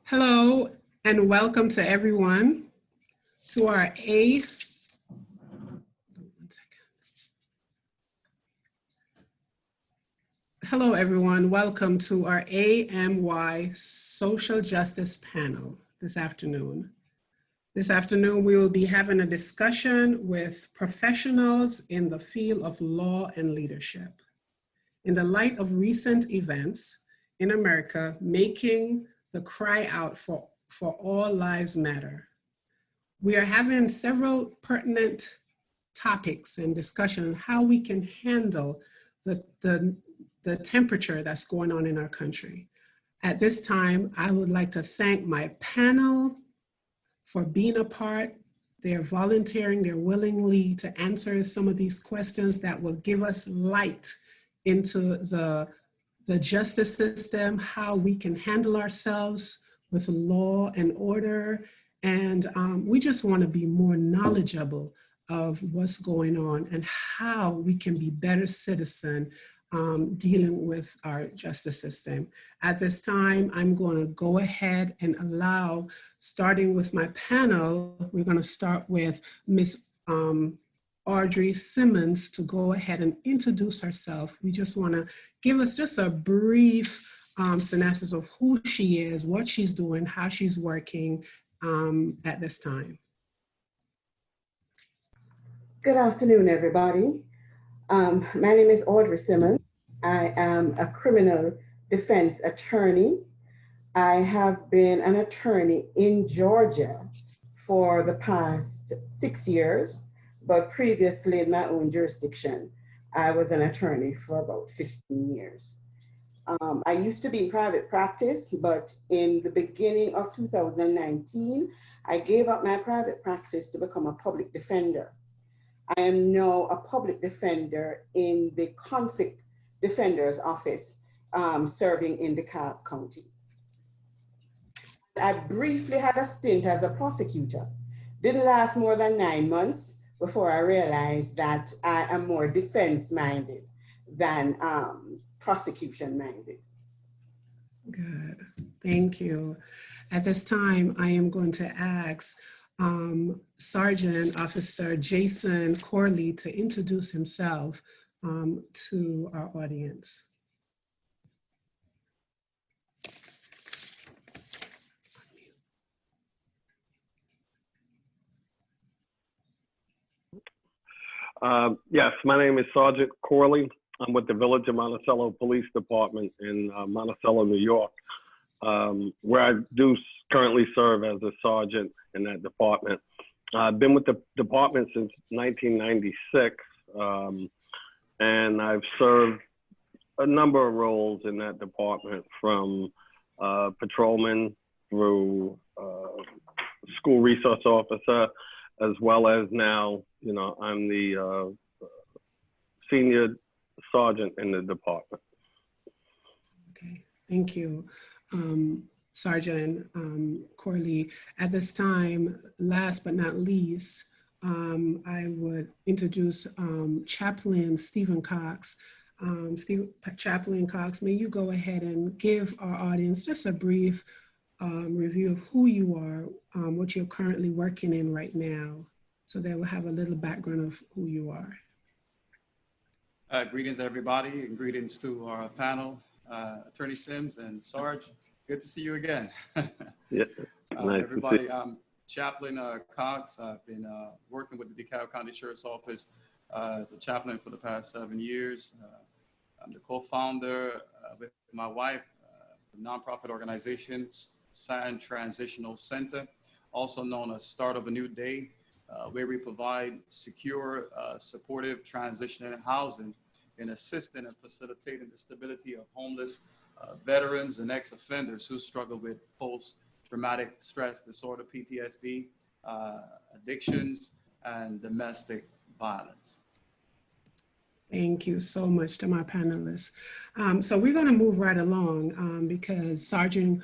Hello and welcome to everyone to our Hello everyone, welcome to our AMY Social Justice Panel this afternoon. This afternoon we will be having a discussion with professionals in the field of law and leadership. In the light of recent events in America, making the cry out for all lives matter. We are having several pertinent topics and discussion on how we can handle the temperature that's going on in our country. At this time, I would like to thank my panel for being a part. They're volunteering, they're willingly to answer some of these questions that will give us light into the justice system, how we can handle ourselves with law and order. And we just want to be more knowledgeable of what's going on and how we can be better citizens dealing with our justice system. At this time, I'm going to go ahead and allow, starting with my panel, we're going to start with Ms. Audrey Simmons to go ahead and introduce herself. We just want to give us just a brief synopsis of who she is, what she's doing, how she's working at this time. Good afternoon, everybody. My name is Audrey Simmons. I am a criminal defense attorney. I have been an attorney in Georgia for the past 6 years, but previously in my own jurisdiction, I was an attorney for about 15 years. I used to be in private practice, but in the beginning of 2019, I gave up my private practice to become a public defender. I am now a public defender in the conflict defender's office, serving in DeKalb County. I briefly had a stint as a prosecutor. Didn't last more than 9 months before I realized that I am more defense-minded than prosecution-minded. Good, thank you. At this time, I am going to ask Sergeant Officer Jason Corley to introduce himself to our audience. Yes, my name is Sergeant Corley. I'm with the Village of Monticello Police Department in Monticello, New York, where I do currently serve as a sergeant in that department. I've been with the department since 1996, and I've served a number of roles in that department, from patrolman through school resource officer, as well as now, you know, I'm the senior sergeant in the department. Okay, thank you, Sergeant Corley. At this time, last but not least, I would introduce Chaplain Stephen Cox. Chaplain Cox, may you go ahead and give our audience just a brief review of who you are, what you're currently working in right now, so they will have a little background of who you are. Greetings, everybody, and greetings to our panel, Attorney Sims and Sarge. Good to see you again. Yeah, nice everybody, I'm Chaplain Cox. I've been working with the DeKalb County Sheriff's Office as a chaplain for the past 7 years. I'm the co-founder with my wife, the nonprofit organization, Sand Transitional Center, also known as Start of a New Day, where we provide secure, supportive transition and housing and assisting and facilitating the stability of homeless veterans and ex-offenders who struggle with post-traumatic stress disorder, PTSD, addictions, and domestic violence. Thank you so much to my panelists. So we're going to move right along because Sergeant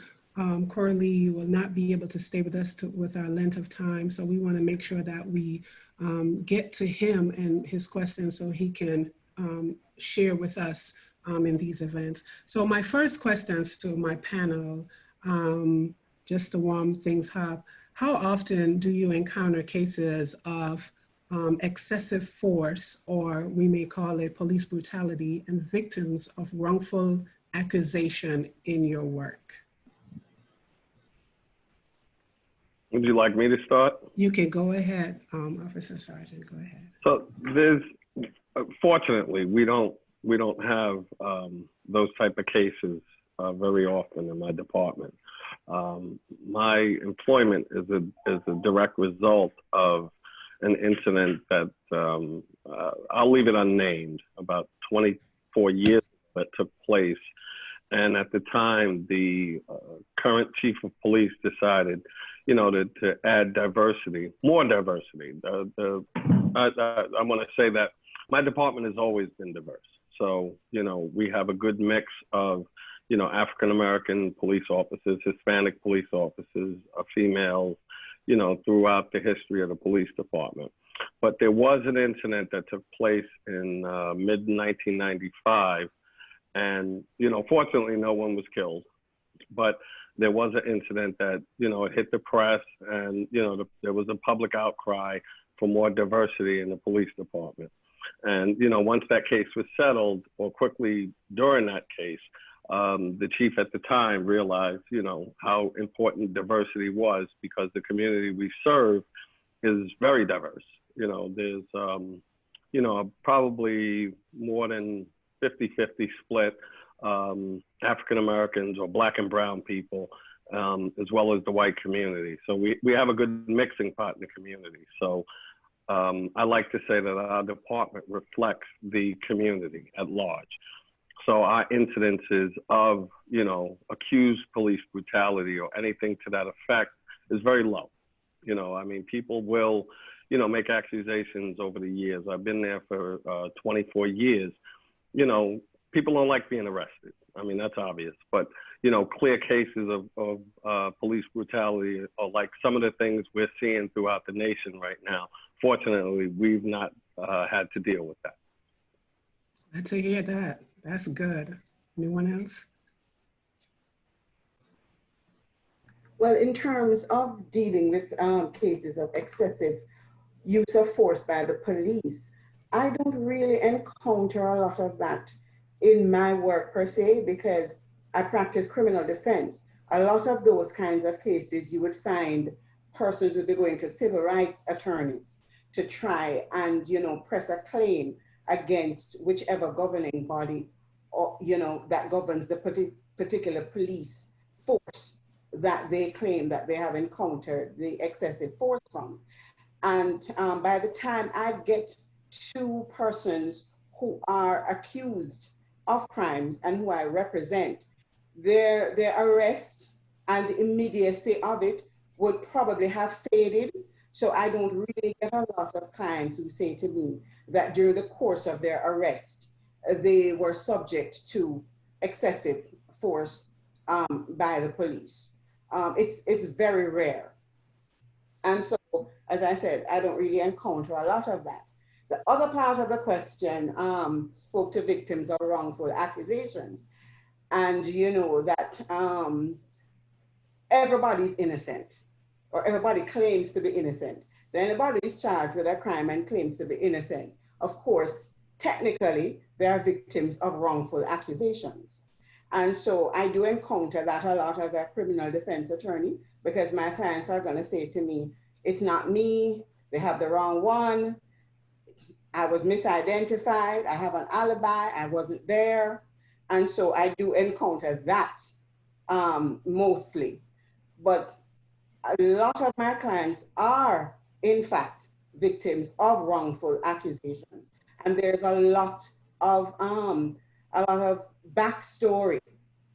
Corley will not be able to stay with us with our length of time. So we want to make sure that we get to him and his questions so he can share with us in these events. So my first questions to my panel just to warm things up, how often do you encounter cases of excessive force, or we may call it police brutality, and victims of wrongful accusation in your work? Would you like me to start? You can go ahead, Officer Sergeant, go ahead. So there's, fortunately, we don't have those type of cases very often in my department. My employment is a direct result of an incident that I'll leave it unnamed, about 24 years that took place. And at the time, the current chief of police decided, you know, to add diversity, more diversity. I want to say that my department has always been diverse. So, you know, we have a good mix of, you know, African-American police officers, Hispanic police officers, females, you know, throughout the history of the police department. But there was an incident that took place in mid-1995. And, you know, fortunately, no one was killed. But there was an incident that, you know, it hit the press, and, you know, there was a public outcry for more diversity in the police department. And, you know, once that case was settled, or quickly during that case, the chief at the time realized, you know, how important diversity was, because the community we serve is very diverse. You know, there's, you know, probably more than 50-50 split, African Americans or Black and brown people, as well as the white community. So we have a good mixing pot in the community. So I like to say that our department reflects the community at large. So our incidences of, you know, accused police brutality or anything to that effect is very low. You know, I mean, people will, you know, make accusations over the years. I've been there for 24 years. You know, people don't like being arrested. I mean, that's obvious. But, you know, clear cases of police brutality, or like some of the things we're seeing throughout the nation right now, fortunately, we've not had to deal with that. Glad to hear that. That's good. Anyone else? Well, in terms of dealing with cases of excessive use of force by the police, I don't really encounter a lot of that in my work per se, because I practice criminal defense. A lot of those kinds of cases, you would find persons would be going to civil rights attorneys to try and, you know, press a claim against whichever governing body, or, you know, that governs the particular police force that they claim that they have encountered the excessive force from. And by the time I get to persons who are accused of crimes and who I represent, their arrest and the immediacy of it would probably have faded. So I don't really get a lot of clients who say to me that during the course of their arrest, they were subject to excessive force by the police. It's very rare. And so, as I said, I don't really encounter a lot of that. The other part of the question spoke to victims of wrongful accusations. And you know that everybody's innocent, or everybody claims to be innocent. So anybody is charged with a crime and claims to be innocent, of course, technically, they are victims of wrongful accusations. And so I do encounter that a lot as a criminal defense attorney, because my clients are going to say to me, it's not me, they have the wrong one, I was misidentified, I have an alibi, I wasn't there. And so I do encounter that mostly. But a lot of my clients are, in fact, victims of wrongful accusations. And there's a lot of backstory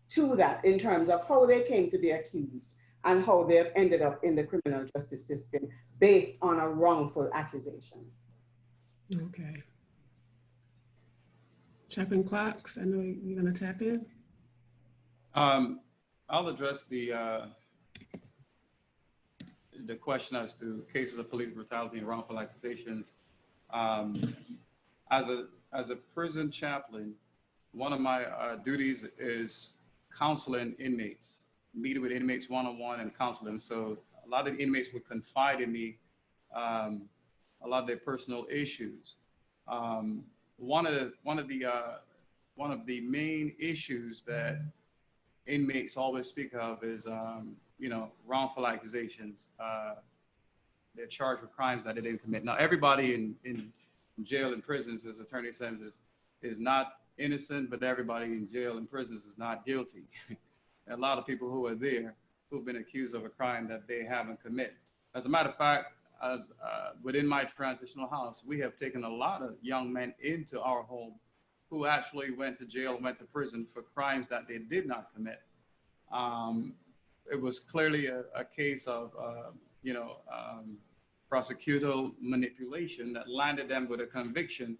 to that in terms of how they came to be accused and how they ended up in the criminal justice system based on a wrongful accusation. Okay. Chaplain Clarks, I know you're going to tap in. I'll address the question as to cases of police brutality and wrongful accusations. As a prison chaplain, one of my duties is counseling inmates meeting with inmates one-on-one and counsel them. So a lot of the inmates would confide in me a lot of their personal issues. One of the main issues that inmates always speak of is wrongful accusations. They're charged with crimes that they didn't commit. Now, everybody in jail and prisons, as Attorney Sims, is not innocent, but everybody in jail and prisons is not guilty. A lot of people who are there who've been accused of a crime that they haven't committed. As a matter of fact, as within my transitional house, we have taken a lot of young men into our home who actually went to jail, went to prison for crimes that they did not commit. It was clearly a case of, prosecutorial manipulation that landed them with a conviction,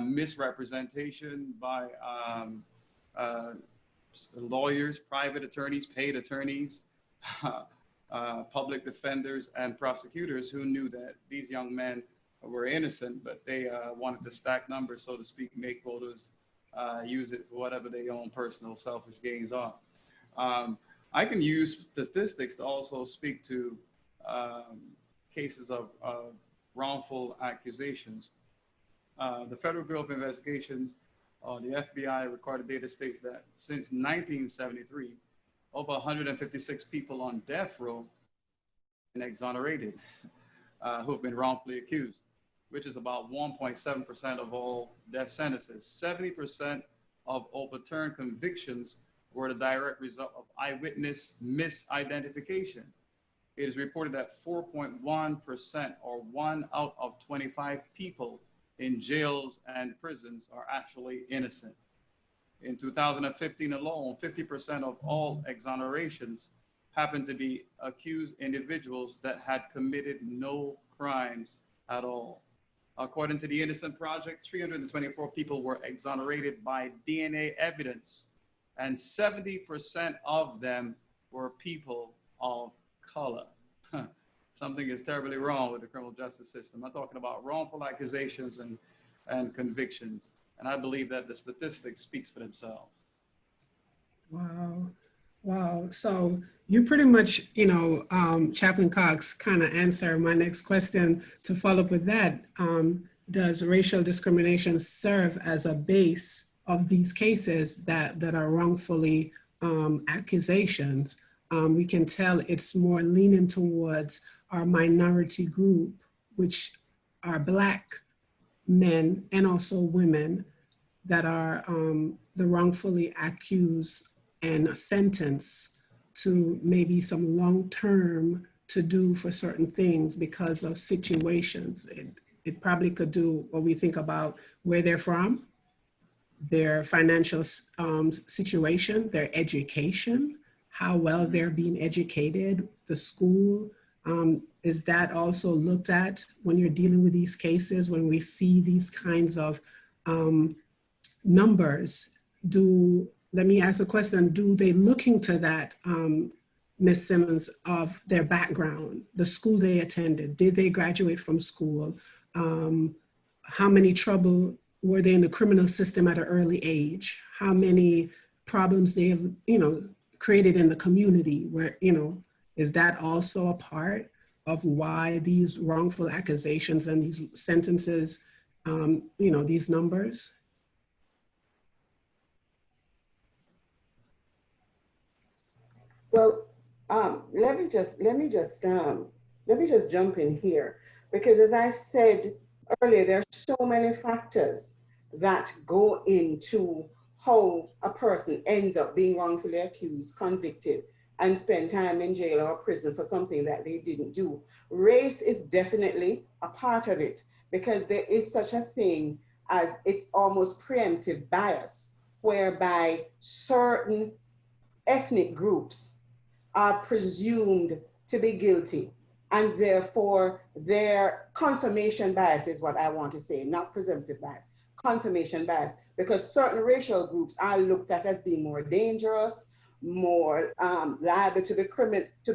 misrepresentation by lawyers, private attorneys, paid attorneys, public defenders, and prosecutors who knew that these young men were innocent, but they wanted to stack numbers, so to speak, make voters use it for whatever their own personal selfish gains are. I can use statistics to also speak to cases of wrongful accusations. The Federal Bureau of Investigations, the FBI recorded data states that since 1973, over 156 people on death row and exonerated who have been wrongfully accused, which is about 1.7% of all death sentences. 70% of overturned convictions were the direct result of eyewitness misidentification. It is reported that 4.1%, or 1 out of 25 people in jails and prisons, are actually innocent. In 2015 alone, 50% of all exonerations happened to be accused individuals that had committed no crimes at all. According to the Innocent Project, 324 people were exonerated by DNA evidence, and 70% of them were people of color. Something is terribly wrong with the criminal justice system. I'm talking about wrongful accusations and convictions. And I believe that the statistics speaks for themselves. Wow. Wow. So you pretty much, Chaplain Cox kind of answer my next question to follow up with that. Does racial discrimination serve as a base of these cases that are wrongfully accusations? We can tell it's more leaning towards our minority group, which are Black men and also women that are the wrongfully accused and sentenced to maybe some long-term to do for certain things because of situations. It probably could do what we think about where they're from, their financial situation, their education, how well they're being educated, the school. Is that also looked at when you're dealing with these cases, when we see these kinds of numbers? Let me ask a question, do they look into that, Ms. Simmons, of their background, the school they attended? Did they graduate from school? How many trouble were they in the criminal system at an early age? How many problems they have, created in the community where, is that also a part of why these wrongful accusations and these sentences, these numbers? Well, let me just jump in here, because as I said earlier, there are so many factors that go into how a person ends up being wrongfully accused, convicted, and spend time in jail or prison for something that they didn't do. Race is definitely a part of it, because there is such a thing as, it's almost preemptive bias, whereby certain ethnic groups are presumed to be guilty, and therefore their confirmation bias is what I want to say, not presumptive bias, confirmation bias, because certain racial groups are looked at as being more dangerous, more liable to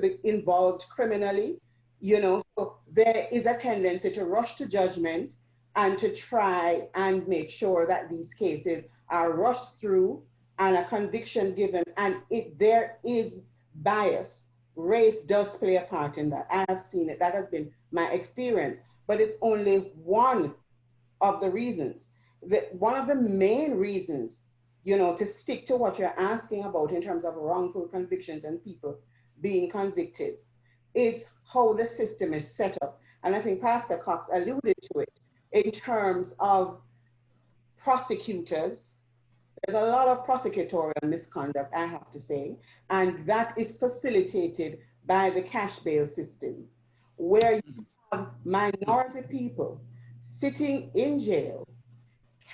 be involved criminally, so there is a tendency to rush to judgment and to try and make sure that these cases are rushed through and a conviction given, and there is bias. Race does play a part in that. I have seen it. That has been my experience. But it's only one of the reasons. One of the main reasons, you know, to stick to what you're asking about in terms of wrongful convictions and people being convicted is how the system is set up. And I think Pastor Cox alluded to it in terms of prosecutors. There's a lot of prosecutorial misconduct, I have to say, and that is facilitated by the cash bail system, where you have minority people sitting in jail,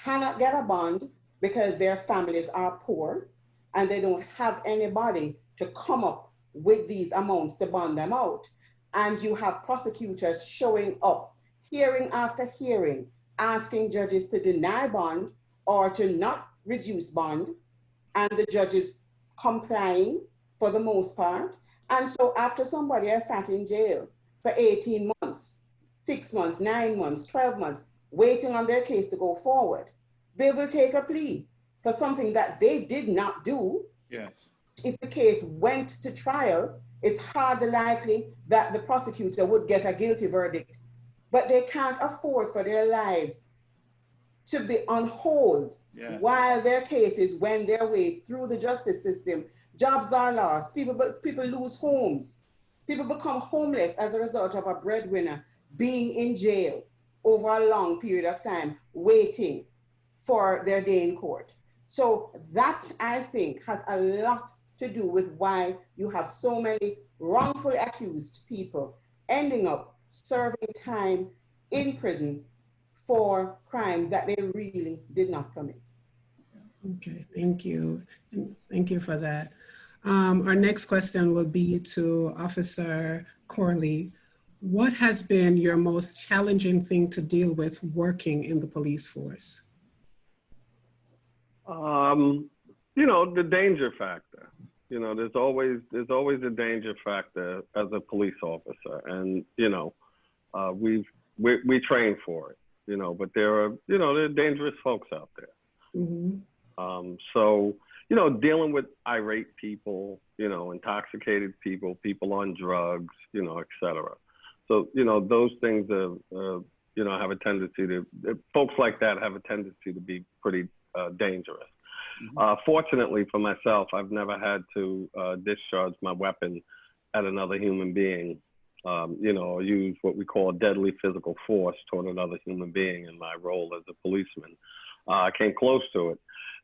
cannot get a bond because their families are poor and they don't have anybody to come up with these amounts to bond them out. And you have prosecutors showing up, hearing after hearing, asking judges to deny bond or to not reduce bond, and the judges complying for the most part. And so after somebody has sat in jail for 18 months, 6 months, 9 months, 12 months, waiting on their case to go forward, they will take a plea for something that they did not do. Yes. If the case went to trial, it's hardly likely that the prosecutor would get a guilty verdict, but they can't afford for their lives to be on hold while their cases wend their way through the justice system. Jobs are lost, people lose homes, people become homeless as a result of a breadwinner being in jail over a long period of time, waiting for their day in court. So that, I think, has a lot to do with why you have so many wrongfully accused people ending up serving time in prison for crimes that they really did not commit. Okay, thank you. Thank you for that. Our next question will be to Officer Corley. What has been your most challenging thing to deal with working in the police force? You know, the danger factor. You know, there's always a danger factor as a police officer, and you know, we train for it. You know, but there are dangerous folks out there. Mm-hmm. So you know, dealing with irate people, you know, intoxicated people, people on drugs, you know, etc. So you know, those things you know, have a tendency to folks like that have a tendency to be pretty dangerous. Fortunately for myself, I've never had to discharge my weapon at another human being, you know, or use what we call deadly physical force toward another human being in my role as a policeman. I came close to it,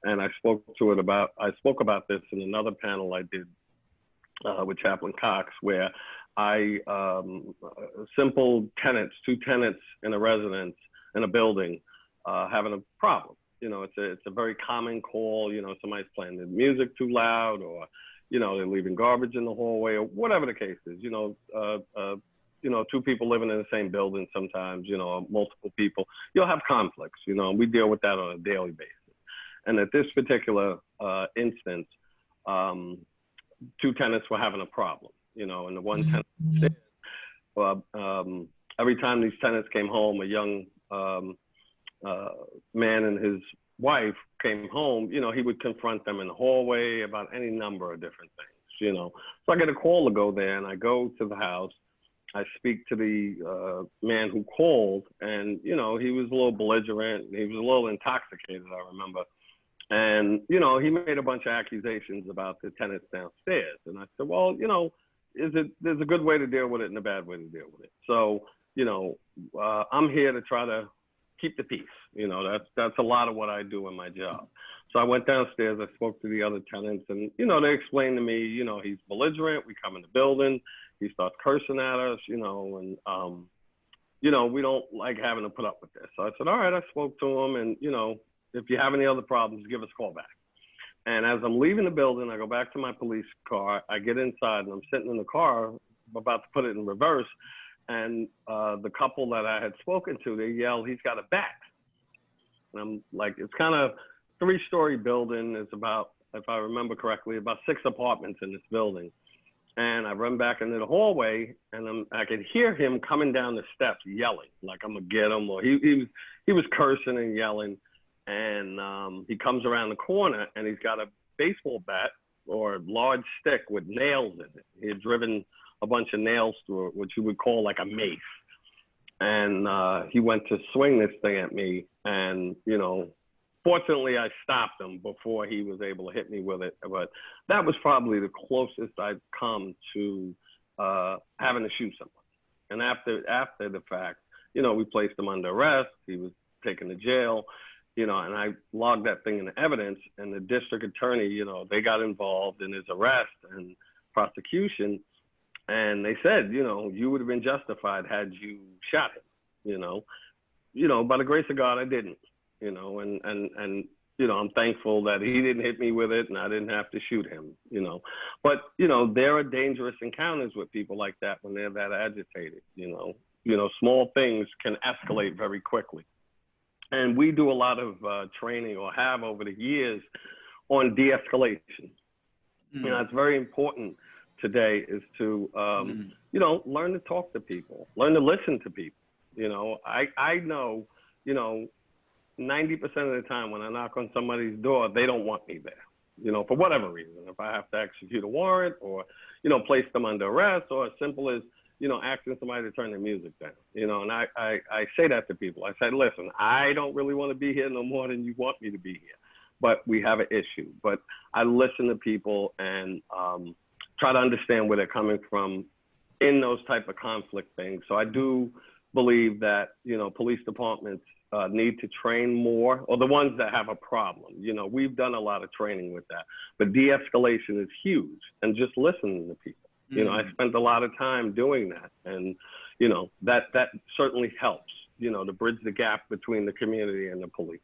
and I spoke about this in another panel I did with Chaplain Cox, where simple tenants, 2 tenants in a residence in a building having a problem. You know, it's a very common call. You know, somebody's playing the music too loud, or you know, they're leaving garbage in the hallway, or whatever the case is. You know, 2 people living in the same building sometimes. You know, multiple people. You'll have conflicts. You know, and we deal with that on a daily basis. And at this particular instance, 2 tenants were having a problem. You know, and the one tenant, every time these tenants came home, a young man and his wife came home, you know, he would confront them in the hallway about any number of different things, you know. So I get a call to go there, and I go to the house. I speak to the man who called, and, you know, he was a little belligerent. He was a little intoxicated, I remember. And, you know, he made a bunch of accusations about the tenants downstairs. And I said, well, you know, there's a good way to deal with it and a bad way to deal with it. So, you know, I'm here to try to keep the peace. You know, that's a lot of what I do in my job. So I went downstairs, I spoke to the other tenants, and, you know, they explained to me, you know, he's belligerent. We come in the building, he starts cursing at us, you know, and, you know, we don't like having to put up with this. So I said, all right, I spoke to him, and, you know, if you have any other problems, give us a call back. And as I'm leaving the building, I go back to my police car, I get inside, and I'm sitting in the car, about to put it in reverse. And the couple that I had spoken to, they yell, he's got a bat. And I'm like, it's kind of 3-story building. It's about, if I remember correctly, about 6 apartments in this building. And I run back into the hallway, and I could hear him coming down the steps yelling, like I'm gonna get him, or he was cursing and yelling. And he comes around the corner, and he's got a baseball bat or large stick with nails in it. He had driven a bunch of nails through it, which you would call like a mace. And he went to swing this thing at me. And, you know, fortunately I stopped him before he was able to hit me with it. But that was probably the closest I'd come to having to shoot someone. And after the fact, you know, we placed him under arrest. He was taken to jail, you know, and I logged that thing into evidence, and the district attorney, you know, they got involved in his arrest and prosecution. And they said, you know, you would have been justified had you shot him, you know, by the grace of God, I didn't, you know, and, you know, I'm thankful that he didn't hit me with it and I didn't have to shoot him, you know. But, you know, there are dangerous encounters with people like that when they're that agitated, you know. Small things can escalate very quickly. And we do a lot of training, or have over the years, on de-escalation. You know, it's very important today is to, you know, learn to talk to people, learn to listen to people. You know, I know, you know, 90% of the time when I knock on somebody's door, they don't want me there, you know, for whatever reason. If I have to execute a warrant, or, you know, place them under arrest, or as simple as, you know, asking somebody to turn their music down, you know. And I say that to people. I say, listen, I don't really want to be here no more than you want me to be here, but we have an issue. But I listen to people and try to understand where they're coming from in those type of conflict things. So I do believe that, you know, police departments need to train more, or the ones that have a problem. You know, we've done a lot of training with that, but de-escalation is huge, and just listening to people. You know, I spent a lot of time doing that, and, you know, that certainly helps, you know, to bridge the gap between the community and the police.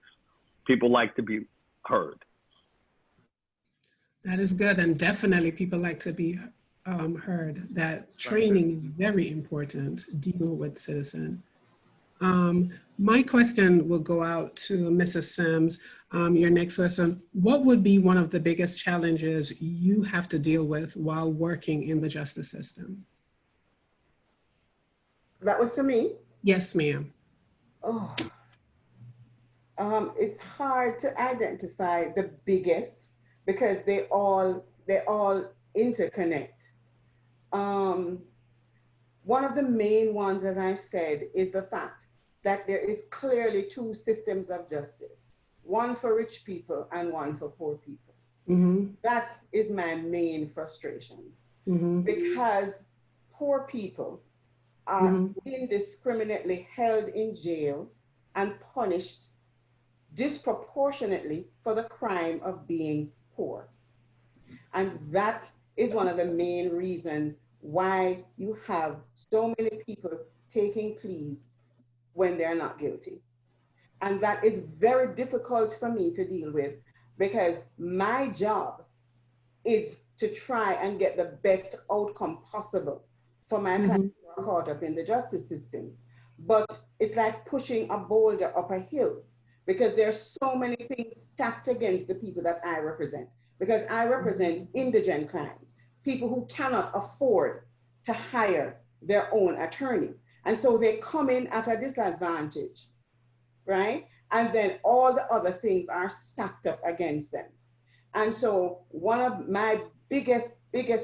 People like to be heard. That is good, and definitely people like to be heard. That training is very important, deal with citizen. My question will go out to Mrs. Sims. Your next question, what would be one of the biggest challenges you have to deal with while working in the justice system? That was for me? Yes, ma'am. Oh, it's hard to identify the biggest because they all interconnect. One of the main ones, as I said, is the fact that there is clearly two systems of justice, one for rich people and one for poor people. That is my main frustration, because poor people are indiscriminately held in jail and punished disproportionately for the crime of being poor. And that is one of the main reasons why you have so many people taking pleas when they're not guilty. And that is very difficult for me to deal with, because my job is to try and get the best outcome possible for my clients who are caught up in the justice system. But it's like pushing a boulder up a hill, because there's so many things stacked against the people that I represent. Because I represent indigent clients, people who cannot afford to hire their own attorney. And so they come in at a disadvantage, right? And then all the other things are stacked up against them. And so one of my biggest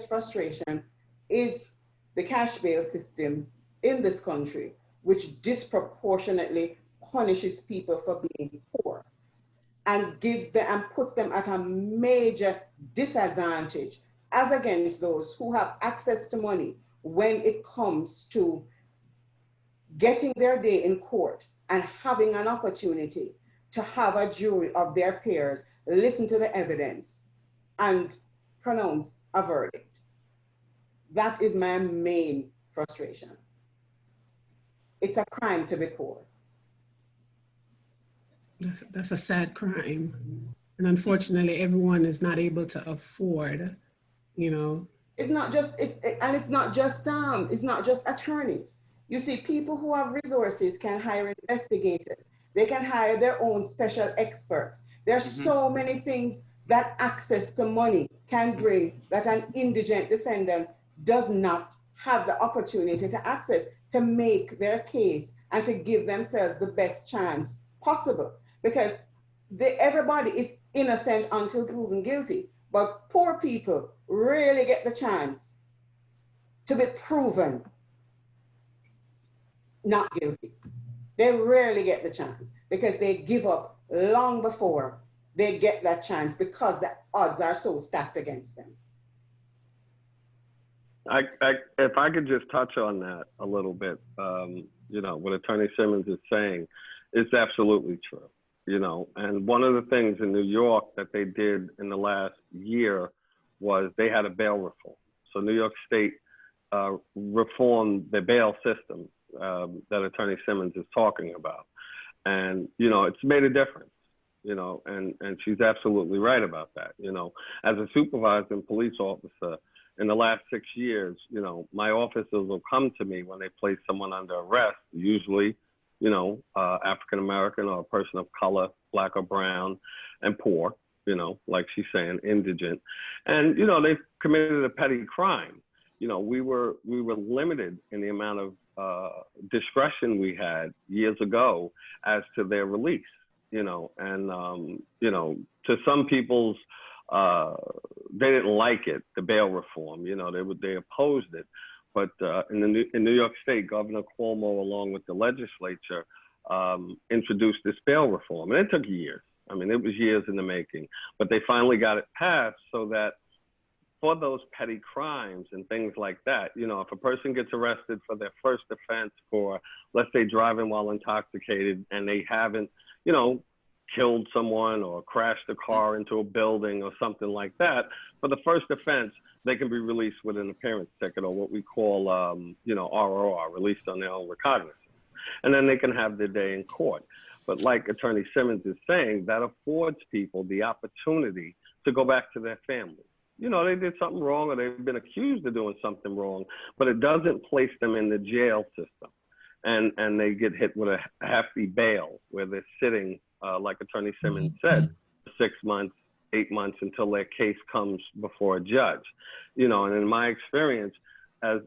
frustration is the cash bail system in this country, which disproportionately punishes people for being poor and gives them and puts them at a major disadvantage as against those who have access to money when it comes to getting their day in court and having an opportunity to have a jury of their peers listen to the evidence and pronounce a verdict. That is my main frustration. It's a crime to be poor. That's a sad crime. And unfortunately, everyone is not able to afford, you know. It's not just attorneys. You see, people who have resources can hire investigators. They can hire their own special experts. There's so many things that access to money can bring that an indigent defendant does not have the opportunity to access to make their case and to give themselves the best chance possible. Because everybody is innocent until proven guilty. But poor people rarely get the chance to be proven not guilty. They rarely get the chance because they give up long before they get that chance because the odds are so stacked against them. If I could just touch on that a little bit, you know, what Attorney Simmons is saying is absolutely true, you know, and one of the things in New York that they did in the last year was they had a bail reform. So New York State reformed the bail system that Attorney Simmons is talking about. And, you know, it's made a difference, you know, and she's absolutely right about that. You know, as a supervising police officer, in the last 6 years, you know, my officers will come to me when they place someone under arrest, usually, you know, African-American or a person of color, black or brown, and poor, you know, like she's saying, indigent. And, you know, they've committed a petty crime. You know, we were limited in the amount of discretion we had years ago as to their release, you know, and, you know, to some people's, they didn't like it, the bail reform, you know, they opposed it. But in New York State, Governor Cuomo, along with the legislature, introduced this bail reform. And it took years. I mean, it was years in the making. But they finally got it passed so that for those petty crimes and things like that, you know, if a person gets arrested for their first offense for, let's say, driving while intoxicated, and they haven't, you know, killed someone or crashed a car into a building or something like that, for the first offense, they can be released with an appearance ticket, or what we call, you know, ROR, released on their own recognizance. And then they can have their day in court. But like Attorney Simmons is saying, that affords people the opportunity to go back to their family. You know, they did something wrong or they've been accused of doing something wrong, but it doesn't place them in the jail system. And they get hit with a hefty bail where they're sitting, like Attorney Simmons said, 6 months, 8 months until their case comes before a judge. You know, and in my experience, as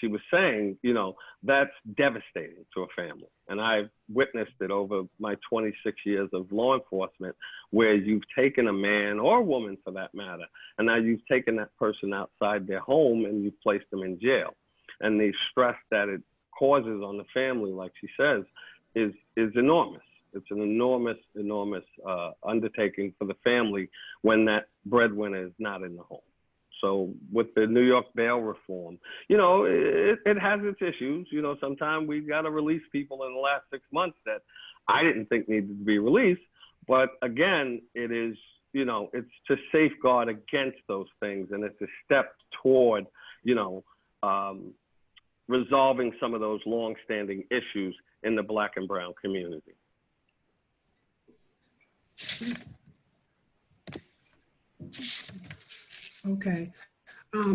she was saying, you know, that's devastating to a family. And I've witnessed it over my 26 years of law enforcement, where you've taken a man or woman for that matter, and now you've taken that person outside their home and you've placed them in jail. And the stress that it causes on the family, like she says, is enormous. It's an enormous undertaking for the family when that breadwinner is not in the home. So with the New York bail reform, you know, it has its issues. You know, sometimes we got to release people in the last 6 months that I didn't think needed to be released. But again, it is, you know, it's to safeguard against those things. And it's a step toward, you know, resolving some of those longstanding issues in the Black and brown community. Okay.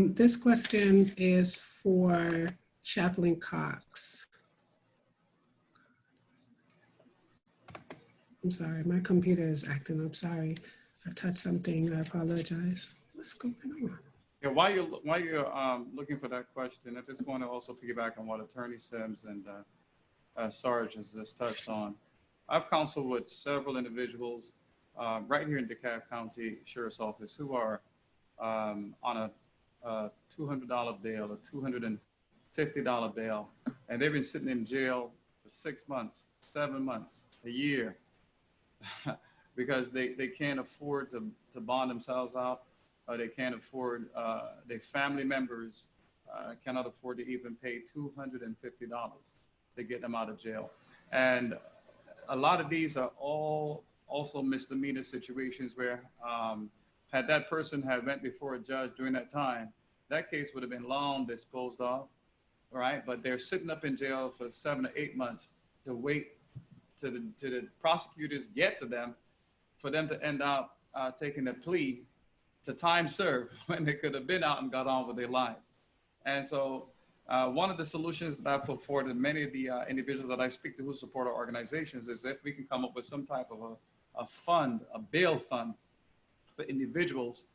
This question is for Chaplain Cox. I'm sorry, my computer is acting up. Sorry, I touched something. I apologize. What's going on? Yeah, while you're looking for that question, I just want to also piggyback on what Attorney Sims and Sarge has just touched on. I've counseled with several individuals right here in DeKalb County Sheriff's Office who are on a $200 bail, a $250 bail, and they've been sitting in jail for 6 months, 7 months, a year, because they can't afford to bond themselves out. They can't afford, their family members cannot afford to even pay $250 to get them out of jail. And a lot of these are all also misdemeanor situations where had that person had went before a judge during that time, that case would have been long disposed of, right? But they're sitting up in jail for 7 or 8 months to wait to the prosecutors get to them for them to end up taking a plea to time served when they could have been out and got on with their lives. And so one of the solutions that I put forward to many of the individuals that I speak to who support our organizations is if we can come up with some type of a fund, a bail fund for individuals,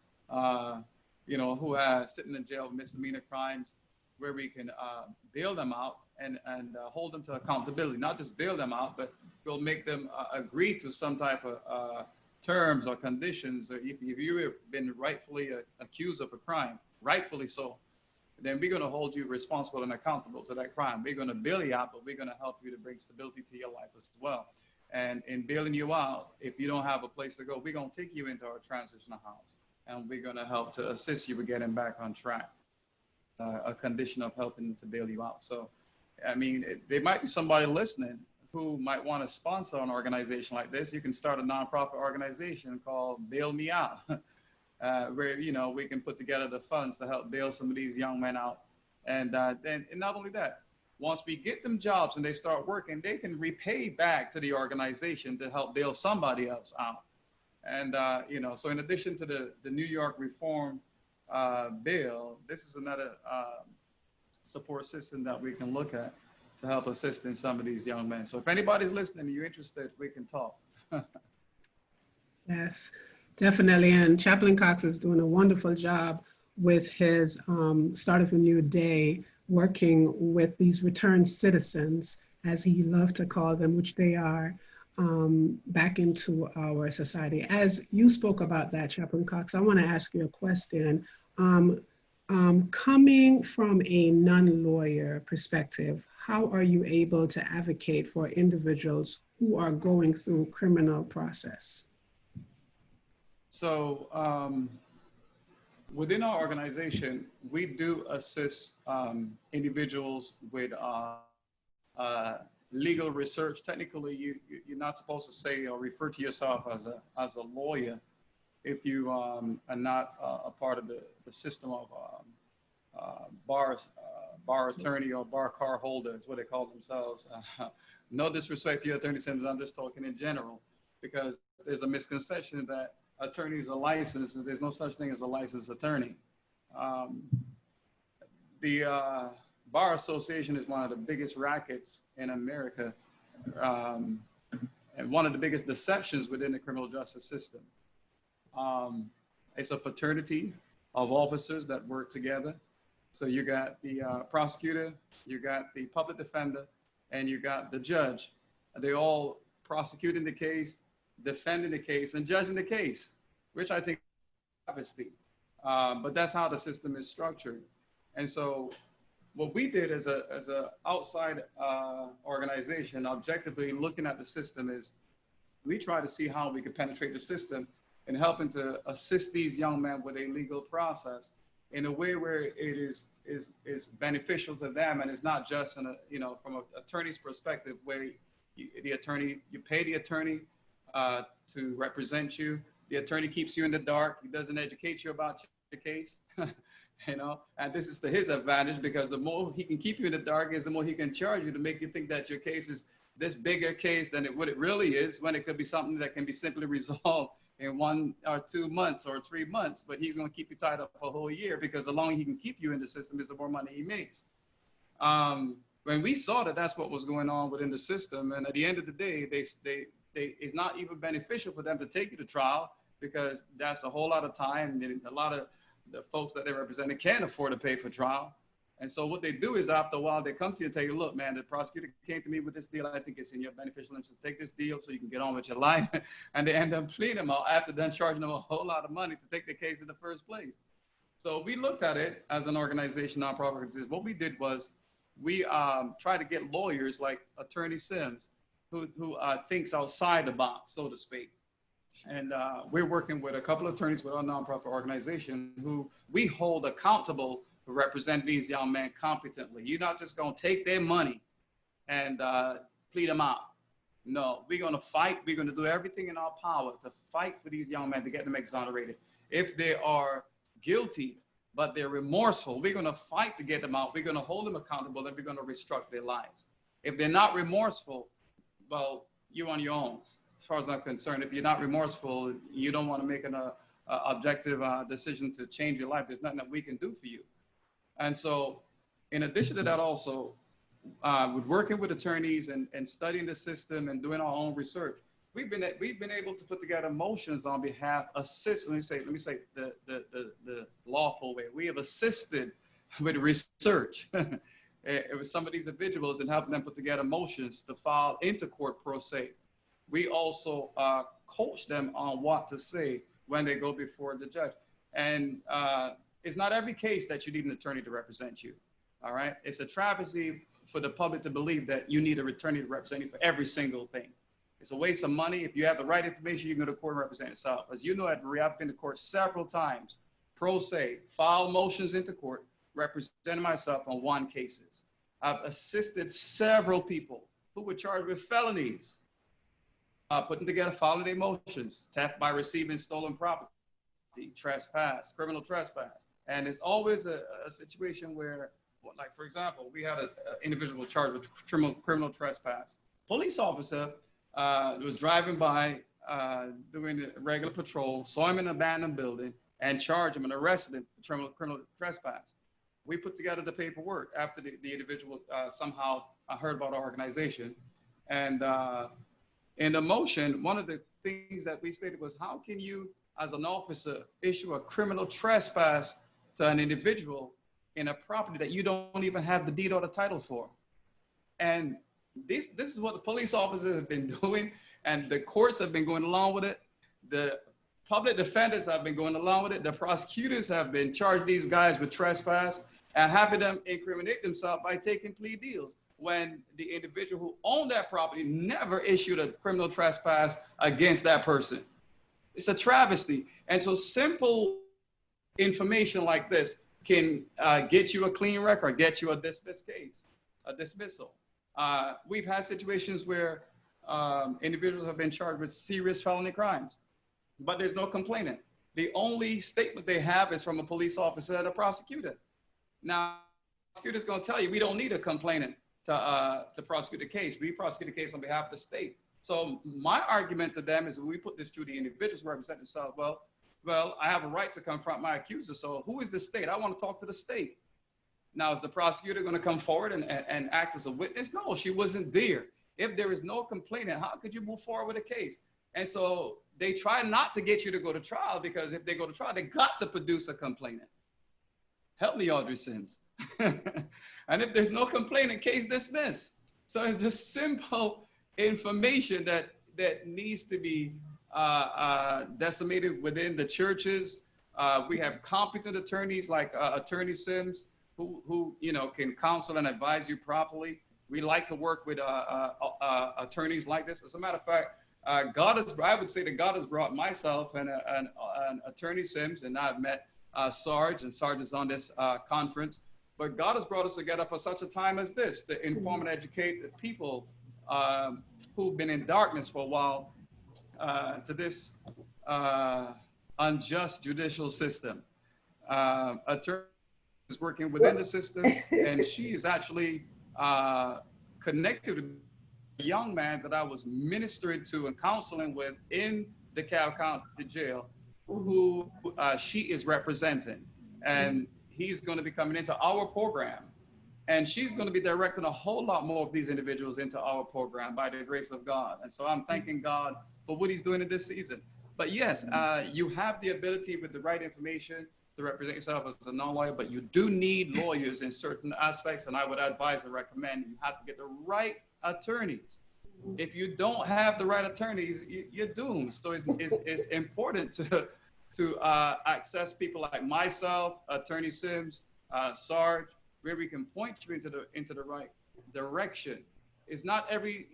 you know, who are sitting in jail with misdemeanor crimes, where we can bail them out and hold them to accountability. Not just bail them out, but we'll make them agree to some type of terms or conditions, or if you've been rightfully accused of a crime, rightfully so, then we're going to hold you responsible and accountable to that crime. We're going to bail you out, but we're going to help you to bring stability to your life as well. And in bailing you out, if you don't have a place to go, we're going to take you into our transitional house, and we're going to help to assist you with getting back on track. A condition of helping to bail you out. So, I mean, there might be somebody listening who might want to sponsor an organization like this. You can start a nonprofit organization called Bail Me Out, where, you know, we can put together the funds to help bail some of these young men out. And not only that, once we get them jobs and they start working, they can repay back to the organization to help bail somebody else out. And, you know, so in addition to the New York reform bill, this is another support system that we can look at to help assist in some of these young men. So if anybody's listening and you're interested, we can talk. Yes, definitely. And Chaplain Cox is doing a wonderful job with his Start of a New Day, working with these returned citizens, as he loved to call them, which they are, back into our society. As you spoke about that, Chaplain Cox, I want to ask you a question. Coming from a non-lawyer perspective, how are you able to advocate for individuals who are going through criminal process? So within our organization, we do assist individuals with legal research. Technically, you're not supposed to say or refer to yourself as a lawyer if you are not a part of the system of bar attorney or bar car holder is what they call themselves. No disrespect to your attorney, Simmons, I'm just talking in general, because there's a misconception that attorneys are licensed, and there's no such thing as a licensed attorney. The Bar Association is one of the biggest rackets in America, and one of the biggest deceptions within the criminal justice system. It's a fraternity of officers that work together. So you got the prosecutor, you got the public defender, and you got the judge. They all prosecuting the case, defending the case, and judging the case, which I think is travesty. But that's how the system is structured. And so what we did as a outside organization, objectively looking at the system, is we try to see how we could penetrate the system and helping to assist these young men with a legal process in a way where it is beneficial to them, and it's not just from an attorney's perspective, where you pay the attorney to represent you. The attorney keeps you in the dark. He doesn't educate you about your case, and this is to his advantage, because the more he can keep you in the dark is the more he can charge you to make you think that your case is this bigger case than what it really is, when it could be something that can be simply resolved in 1 or 2 months or 3 months, but he's going to keep you tied up for a whole year, because the longer he can keep you in the system is the more money he makes. When we saw that that's what was going on within the system, and at the end of the day, it's not even beneficial for them to take you to trial, because that's a whole lot of time, and a lot of the folks that they represent can't afford to pay for trial. And so what they do is, after a while, they come to you and tell you, look, man, the prosecutor came to me with this deal. I think it's in your beneficial interest to take this deal so you can get on with your life. And they end up pleading them out after then charging them a whole lot of money to take the case in the first place. So we looked at it as an organization, nonprofit. What we did was we tried to get lawyers like Attorney Sims, who thinks outside the box, so to speak. And we're working with a couple of attorneys with our nonprofit organization who we hold accountable to represent these young men competently. You're not just going to take their money and plead them out. No, we're going to fight. We're going to do everything in our power to fight for these young men to get them exonerated. If they are guilty, but they're remorseful, we're going to fight to get them out. We're going to hold them accountable, and we're going to restructure their lives. If they're not remorseful, well, you're on your own. As far as I'm concerned, if you're not remorseful, you don't want to make an objective decision to change your life, there's nothing that we can do for you. And so in addition to that, also, with working with attorneys and studying the system and doing our own research, we've been able to put together motions on behalf, assist, let me say the lawful way. We have assisted with research with some of these individuals and helping them put together motions to file into court pro se. we also coach them on what to say when they go before the judge. And it's not every case that you need an attorney to represent you. All right. It's a travesty for the public to believe that you need an attorney to represent you for every single thing. It's a waste of money. If you have the right information, you can go to court and represent yourself. As you know, Ed Marie, I've been to court several times, pro se, file motions into court, representing myself on 1 cases. I've assisted several people who were charged with felonies, putting together filing their motions, theft by receiving stolen property, trespass, criminal trespass. And it's always a situation where, like, for example, we had an individual charged with criminal trespass. Police officer was driving by doing a regular patrol, saw him in an abandoned building, and charged him and arrested him for criminal trespass. We put together the paperwork after the individual somehow heard about our organization. And in the motion, one of the things that we stated was, how can you, as an officer, issue a criminal trespass to an individual in a property that you don't even have the deed or the title for? And this is what the police officers have been doing, and the courts have been going along with it. The public defenders have been going along with it. The prosecutors have been charging these guys with trespass and having them incriminate themselves by taking plea deals, when the individual who owned that property never issued a criminal trespass against that person. It's a travesty. And so simple information like this can get you a clean record, get you a dismissed case, a dismissal. We've had situations where individuals have been charged with serious felony crimes, but there's no complainant. The only statement they have is from a police officer and a prosecutor. Now, the prosecutor's gonna tell you, we don't need a complainant to prosecute the case. We prosecute the case on behalf of the state. So my argument to them is, when we put this to the individuals who represent themselves, well, I have a right to confront my accuser. So who is the state? I want to talk to the state. Now, is the prosecutor going to come forward and act as a witness? No, she wasn't there. If there is no complainant, how could you move forward with a case? And so they try not to get you to go to trial, because if they go to trial, they got to produce a complainant. Help me, Audrey Sims. And if there's no complainant, case dismissed. So it's just simple information that needs to be decimated within the churches. We have competent attorneys like Attorney Sims, who can counsel and advise you properly. We like to work with attorneys like this. As a matter of fact, I would say that God has brought myself and Attorney Sims, and I've met Sarge, and Sarge is on this conference. But God has brought us together for such a time as this, to inform and educate the people who've been in darkness for a while to this unjust judicial system. Attorney is working within the system, and she is actually connected with a young man that I was ministering to and counseling with in the DeKalb County Jail, who she is representing. And he's going to be coming into our program. And she's going to be directing a whole lot more of these individuals into our program by the grace of God. And so I'm thanking God for what he's doing in this season. But yes, you have the ability with the right information to represent yourself as a non-lawyer, but you do need lawyers in certain aspects. And I would advise and recommend you have to get the right attorneys. If you don't have the right attorneys, you're doomed. So it's important to access people like myself, Attorney Sims, Sarge, where we can point you into the right direction. It's not every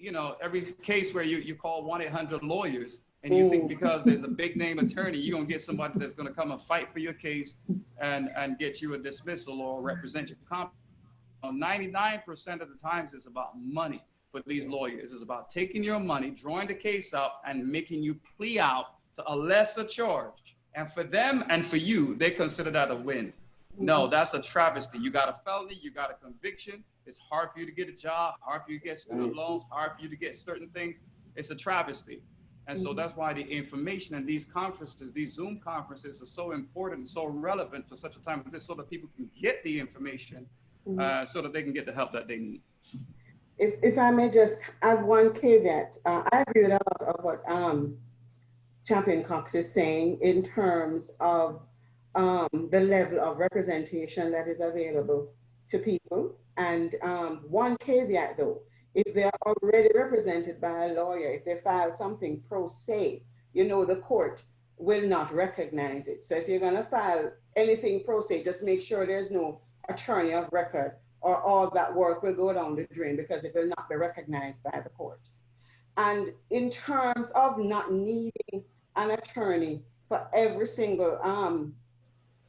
case where you call 1-800-lawyers and you think because there's a big name attorney, you're gonna get somebody that's gonna come and fight for your case and get you a dismissal or represent your company. 99% of the times it's about money for these lawyers. It's about taking your money, drawing the case up, and making you plea out to a lesser charge. And for them and for you, they consider that a win. No, that's a travesty. You got a felony, you got a conviction. It's hard for you to get a job, hard for you to get student loans, hard for you to get certain things. It's a travesty. And so that's why the information in these conferences, these Zoom conferences, are so important and so relevant for such a time as this, so that people can get the information so that they can get the help that they need. If I may just add one caveat, I agree with a lot of what Chaplain Cox is saying in terms of the level of representation that is available to people. And one caveat though, if they are already represented by a lawyer, if they file something pro se, you know, the court will not recognize it. So if you're going to file anything pro se, just make sure there's no attorney of record, or all that work will go down the drain because it will not be recognized by the court. And in terms of not needing an attorney for every single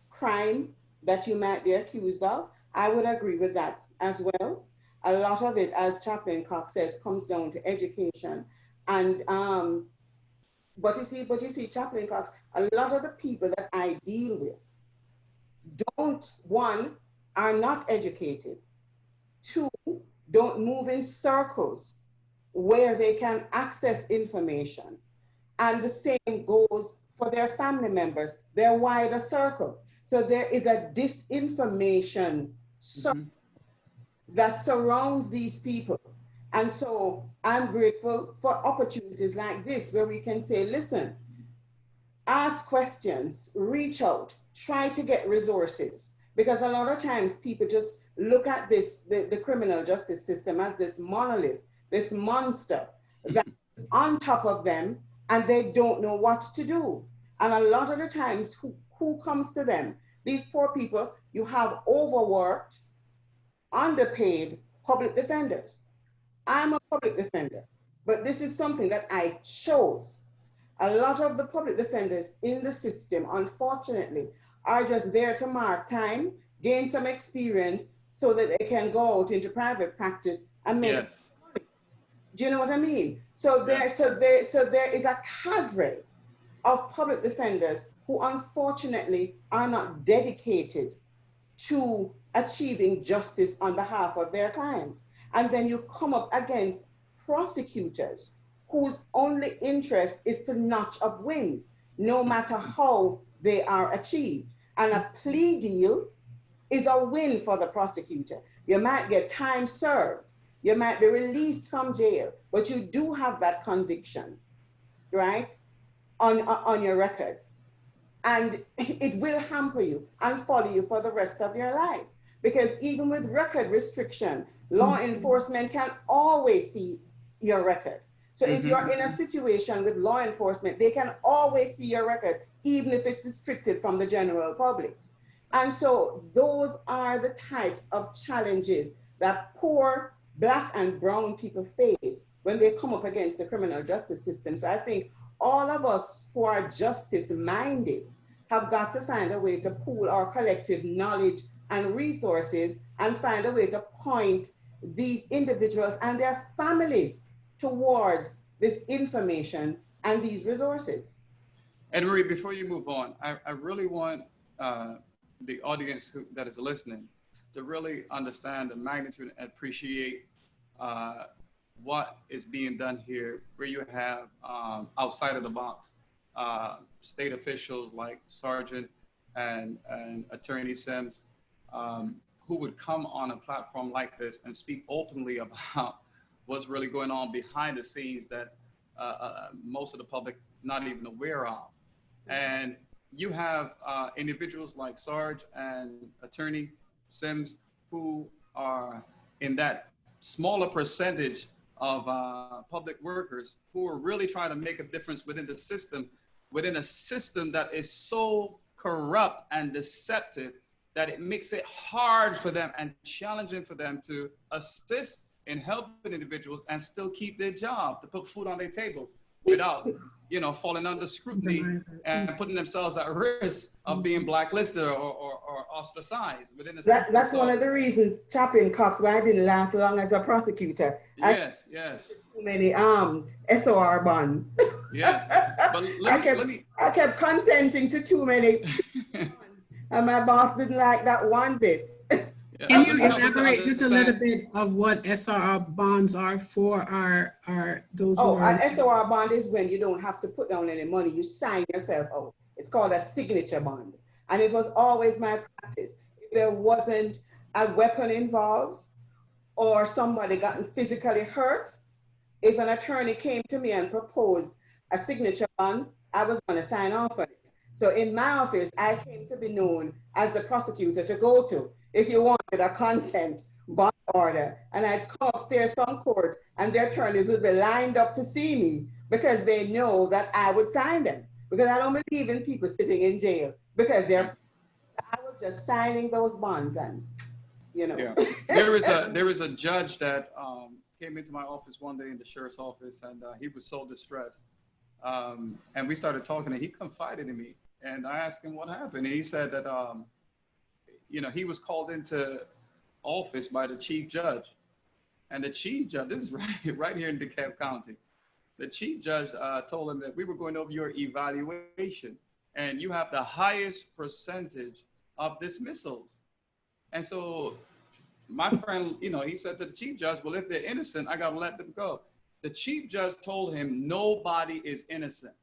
crime that you might be accused of, I would agree with that as well. A lot of it, as Chaplain Cox says, comes down to education. And but you see, Chaplain Cox, a lot of the people that I deal with are not educated. Two, don't move in circles where they can access information. And the same goes for their family members, their wider circle. So there is a disinformation circle that surrounds these people. And so I'm grateful for opportunities like this where we can say, listen, ask questions, reach out, try to get resources. Because a lot of times people just look at this, the criminal justice system as this monolith, this monster that's on top of them, and they don't know what to do. And a lot of the times, who comes to them? These poor people, you have overworked, underpaid public defenders. I'm a public defender, but this is something that I chose. A lot of the public defenders in the system, unfortunately, are just there to mark time, gain some experience so that they can go out into private practice and make money. Do you know what I mean? So there is a cadre of public defenders who unfortunately are not dedicated to achieving justice on behalf of their clients. And then you come up against prosecutors whose only interest is to notch up wins, no matter how they are achieved. And a plea deal is a win for the prosecutor. You might get time served, you might be released from jail, but you do have that conviction, right, on your record. And it will hamper you and follow you for the rest of your life. Because even with record restriction, law enforcement can always see your record. So if you're in a situation with law enforcement, they can always see your record, even if it's restricted from the general public. And so those are the types of challenges that poor Black and brown people face when they come up against the criminal justice system. So I think all of us who are justice minded have got to find a way to pool our collective knowledge and resources and find a way to point these individuals and their families towards this information and these resources. And Marie, before you move on, I really want the audience that is listening to really understand the magnitude and appreciate what is being done here, where you have outside of the box state officials like Sergeant and Attorney Sims, who would come on a platform like this and speak openly about what's really going on behind the scenes that most of the public not even aware of. And you have individuals like Sarge and Attorney Sims who are in that smaller percentage of public workers who are really trying to make a difference within the system, within a system that is so corrupt and deceptive that it makes it hard for them and challenging for them to assist in helping individuals and still keep their job, to put food on their tables without, you know, falling under scrutiny and putting themselves at risk of being blacklisted or ostracized within the system. That's one of the reasons, Chaplain Cox, why I didn't last long as a prosecutor. Yes. Too many SOR bonds. Yes, but I kept consenting to too many bonds, and my boss didn't like that one bit. Can you elaborate just a little bit of what SRR bonds are for those who are? An SOR bond is when you don't have to put down any money, you sign yourself out. It's called a signature bond. And it was always my practice. If there wasn't a weapon involved or somebody gotten physically hurt, if an attorney came to me and proposed a signature bond, I was going to sign off on it. So in my office, I came to be known as the prosecutor to go to if you wanted a consent bond order, and I'd come upstairs from court, and their attorneys would be lined up to see me because they know that I would sign them. Because I don't believe in people sitting in jail because they're, I was just signing those bonds, and you know. Yeah. There is a judge that came into my office one day in the sheriff's office, and he was so distressed. And we started talking, and he confided in me. And I asked him what happened. And he said that, he was called into office by the chief judge. And the chief judge, this is right here in DeKalb County. The chief judge told him that we were going over your evaluation, and you have the highest percentage of dismissals. And so my friend, he said to the chief judge, well, if they're innocent, I got to let them go. The chief judge told him nobody is innocent.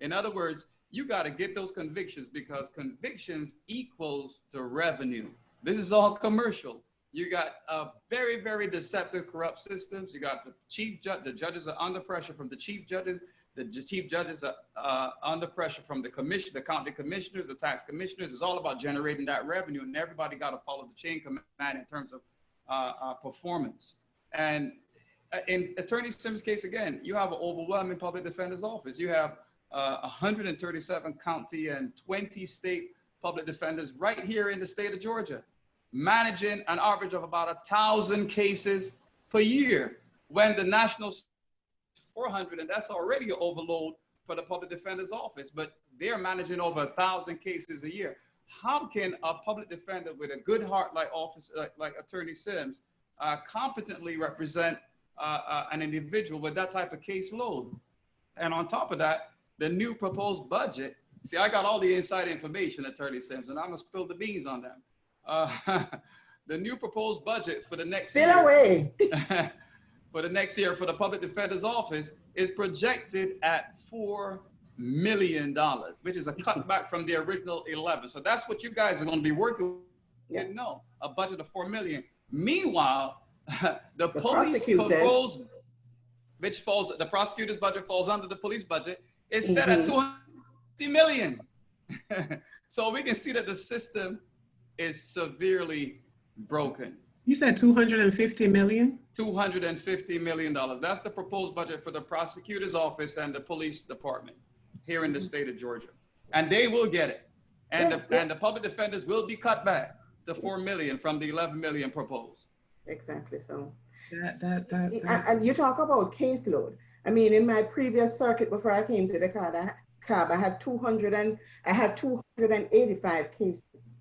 In other words, you got to get those convictions, because convictions equals to revenue. This is all commercial. You got very, very deceptive, corrupt systems. You got the chief judge, the judges are under pressure from the chief judges. The chief judges are under pressure from the commission, the county commissioners, the tax commissioners. It's all about generating that revenue, and everybody got to follow the chain command in terms of performance. And in Attorney Sims' case, again, you have an overwhelming public defender's office. You have 137 county and 20 state public defenders right here in the state of Georgia, managing an average of about 1,000 cases per year, when the national 400, and that's already an overload for the public defender's office, but they're managing over 1,000 cases a year. How can a public defender with a good heart like Attorney Sims competently represent an individual with that type of caseload? And on top of that, the new proposed budget, see, I got all the inside information, Attorney Sims, and I'm gonna spill the beans on them. The new proposed budget for the next year, for the next year for the public defender's office is projected at $4 million, which is a cutback from the original 11. So that's what you guys are going to be working with. Yeah. No, a budget of $4 million. Meanwhile, the police proposed, which falls, the prosecutor's budget falls under the police budget, is set at $250 million. So we can see that the system is severely broken. You said 250 million? $250 million. That's the proposed budget for the prosecutor's office and the police department here in the state of Georgia. And they will get it. And, and the public defenders will be cut back to $4 million from the $11 million proposed. Exactly. So and you talk about caseload. I mean, in my previous circuit before I came to the CAB, I had 285 cases.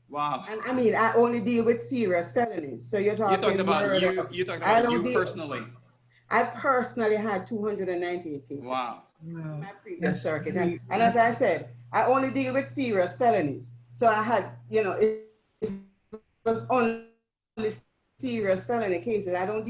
Wow. And I mean, I only deal with serious felonies. So you're talking about murder. You're talking about you personally. I personally had 298 cases. Wow. In my previous circuit. And as I said, I only deal with serious felonies. So I had, it was only serious felony cases. I don't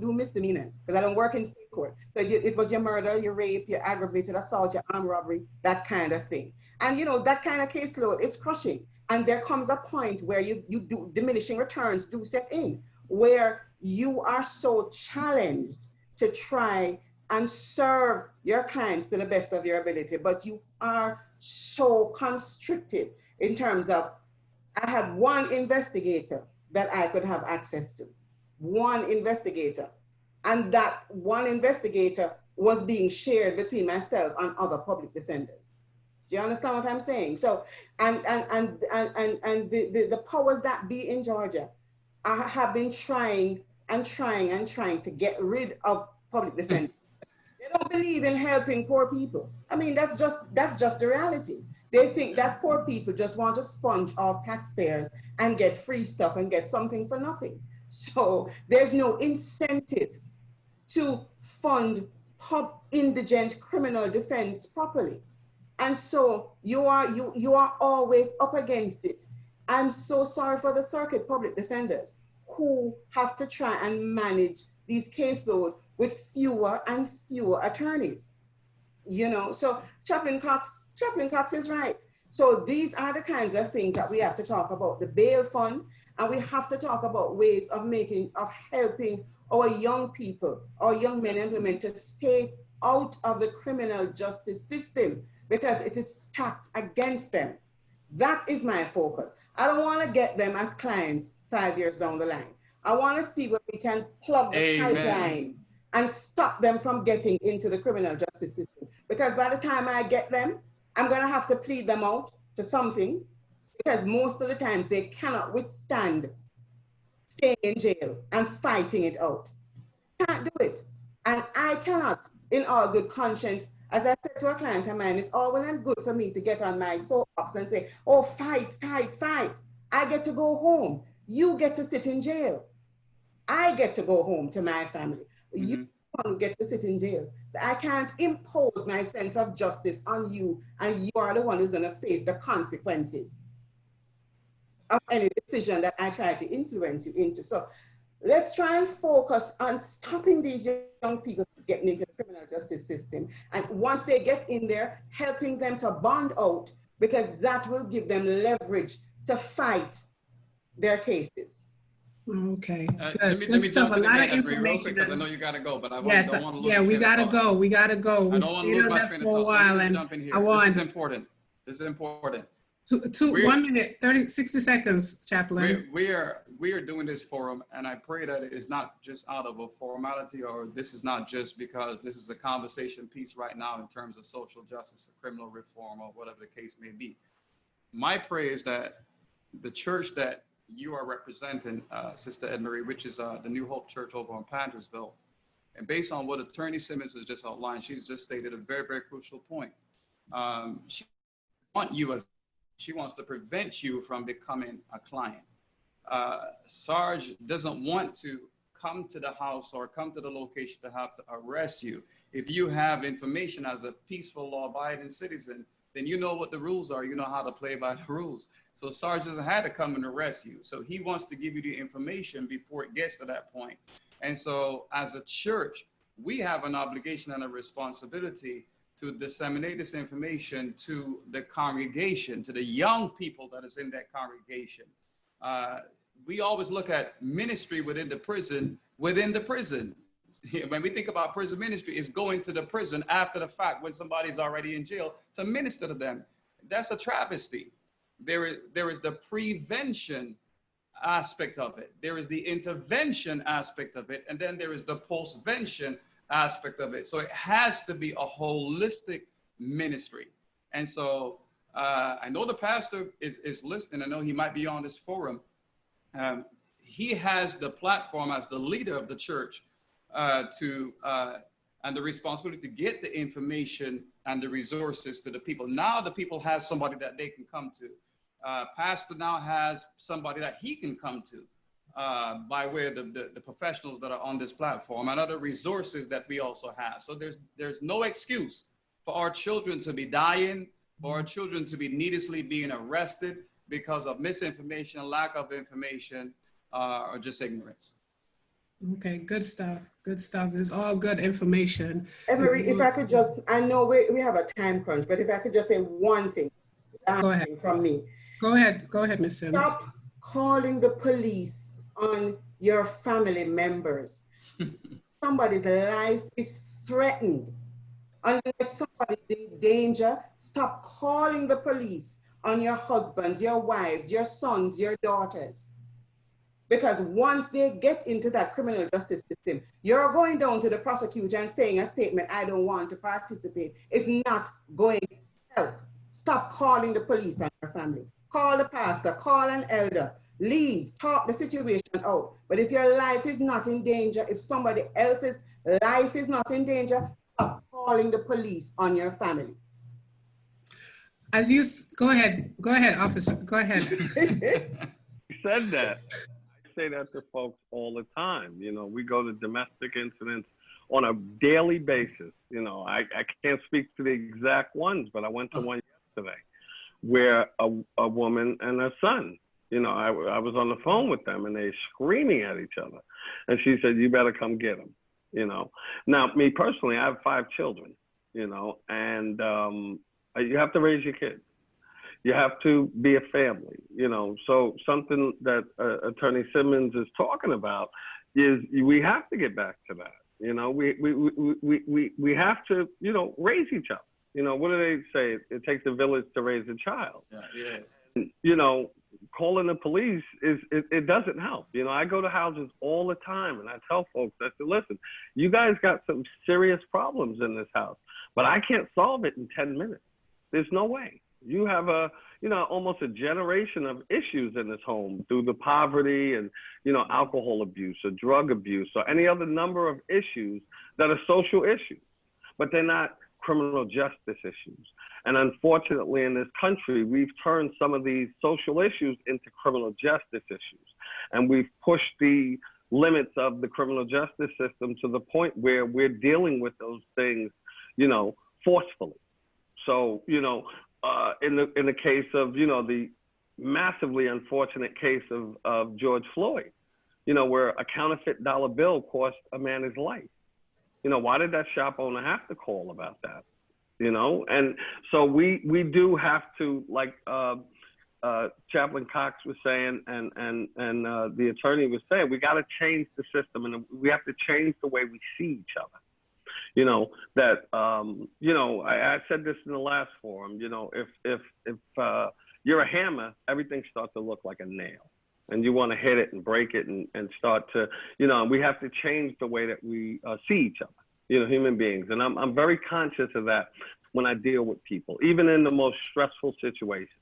do misdemeanors because I don't work in state court. So it was your murder, your rape, your aggravated assault, your armed robbery, that kind of thing. And that kind of caseload is crushing. And there comes a point where you do diminishing returns do set in, where you are so challenged to try and serve your clients to the best of your ability, but you are so constricted in terms of, I had one investigator that I could have access to, one investigator. And that one investigator was being shared between myself and other public defenders. Do you understand what I'm saying? So, and the powers that be in Georgia have been trying to get rid of public defenders. They don't believe in helping poor people. I mean, that's just the reality. They think that poor people just want to sponge off taxpayers and get free stuff and get something for nothing. So there's no incentive to fund indigent criminal defense properly. And so you are always up against it. I'm so sorry for the circuit public defenders who have to try and manage these caseloads with fewer and fewer attorneys. So Chaplain Cox is right. So these are the kinds of things that we have to talk about, the bail fund, and we have to talk about ways of helping our young people, our young men and women to stay out of the criminal justice system, because it is stacked against them. That is my focus. I don't want to get them as clients 5 years down the line. I want to see where we can plug the Amen. pipeline and stop them from getting into the criminal justice system. Because by the time I get them, I'm going to have to plead them out to something, because most of the times they cannot withstand staying in jail and fighting it out. Can't do it. And I cannot, in all good conscience, as I said to a client of mine, it's all well and good for me to get on my soapbox and say, oh, fight, fight, fight. I get to go home. You get to sit in jail. I get to go home to my family. You get to sit in jail. So I can't impose my sense of justice on you, and you are the one who's going to face the consequences of any decision that I try to influence you into. So let's try and focus on stopping these young people from getting into the criminal justice system. And once they get in there, helping them to bond out, because that will give them leverage to fight their cases. Okay, good. Let me Good stuff. jump A in lot of again, Edmund, real quick, information. because I know you got to go, but I Yes, don't want to lose yeah, my we train of gotta thought. go. We gotta go. I We don't want to stayed lose on my that train for of a thought. while, Let me just and jump in here. I This want is important. This is important. 1 minute, 60 seconds, Chaplain. We are doing this forum, and I pray that it is not just out of a formality, or this is not just because this is a conversation piece right now in terms of social justice or criminal reform or whatever the case may be. My prayer is that the church that you are representing, Sister Ed Marie, which is the New Hope Church over in Pantersville, and based on what Attorney Simmons has just outlined, she's just stated a very, very crucial point. She wants to prevent you from becoming a client. Sarge doesn't want to come to the house or come to the location to have to arrest you. If you have information as a peaceful, law-abiding citizen, then you know what the rules are. You know how to play by the rules. So Sarge doesn't have to come and arrest you. So he wants to give you the information before it gets to that point. And so as a church, we have an obligation and a responsibility to disseminate this information to the congregation, to the young people that is in that congregation. We always look at ministry within the prison. When we think about prison ministry, it's going to the prison after the fact when somebody's already in jail to minister to them. That's a travesty. There is the prevention aspect of it. There is the intervention aspect of it. And then there is the postvention aspect of it. So it has to be a holistic ministry. And so I know the pastor is listening. I know he might be on this forum. He has the platform as the leader of the church and the responsibility to get the information and the resources to the people. Now the people have somebody that they can come to. Pastor now has somebody that he can come to by way of the professionals that are on this platform and other resources that we also have. So there's no excuse for our children to be dying, for our children to be needlessly being arrested because of misinformation, lack of information, or just ignorance. Okay, good stuff. Good stuff. It's all good information. Emery, if I could just, I know we have a time crunch, but if I could just say one thing, Go ahead. from me. Go ahead, Ms. Sims. Stop calling the police on your family members. Somebody's life is threatened. Unless somebody's in danger, stop calling the police on your husbands, your wives, your sons, your daughters. Because once they get into that criminal justice system, you're going down to the prosecutor and saying a statement, I don't want to participate. It's not going to help. Stop calling the police on your family. Call the pastor, call an elder, leave, talk the situation out. But if your life is not in danger, if somebody else's life is not in danger, stop calling the police on your family. As you, go ahead, officer, go ahead. You said that. I say that to folks all the time. You know, we go to domestic incidents on a daily basis. You know, I can't speak to the exact ones, but I went to one yesterday where a woman and her son, you know, I was on the phone with them and they're screaming at each other. And she said, you better come get him, you know. Now, me personally, I have 5 children, you know, and you have to raise your kids. You have to be a family, you know. So something that Attorney Simmons is talking about is we have to get back to that. You know, we have to, you know, raise each other. You know, what do they say? It takes a village to raise a child. Yeah, yes. You know, calling the police it doesn't help. You know, I go to houses all the time and I tell folks, I say, listen, you guys got some serious problems in this house, but I can't solve it in 10 minutes. There's no way. You have almost a generation of issues in this home through the poverty and, alcohol abuse or drug abuse or any other number of issues that are social issues, but they're not criminal justice issues. And unfortunately, in this country, we've turned some of these social issues into criminal justice issues. And we've pushed the limits of the criminal justice system to the point where we're dealing with those things, forcefully. So, in the case of, the massively unfortunate case of George Floyd, where a counterfeit dollar bill cost a man his life. Why did that shop owner have to call about that? And so we do have to, like Chaplain Cox was saying, and the attorney was saying, we got to change the system, and we have to change the way we see each other. I said this in the last forum. If you're a hammer, everything starts to look like a nail, and you want to hit it and break it and start to, we have to change the way that we see each other, human beings. And I'm very conscious of that when I deal with people, even in the most stressful situations.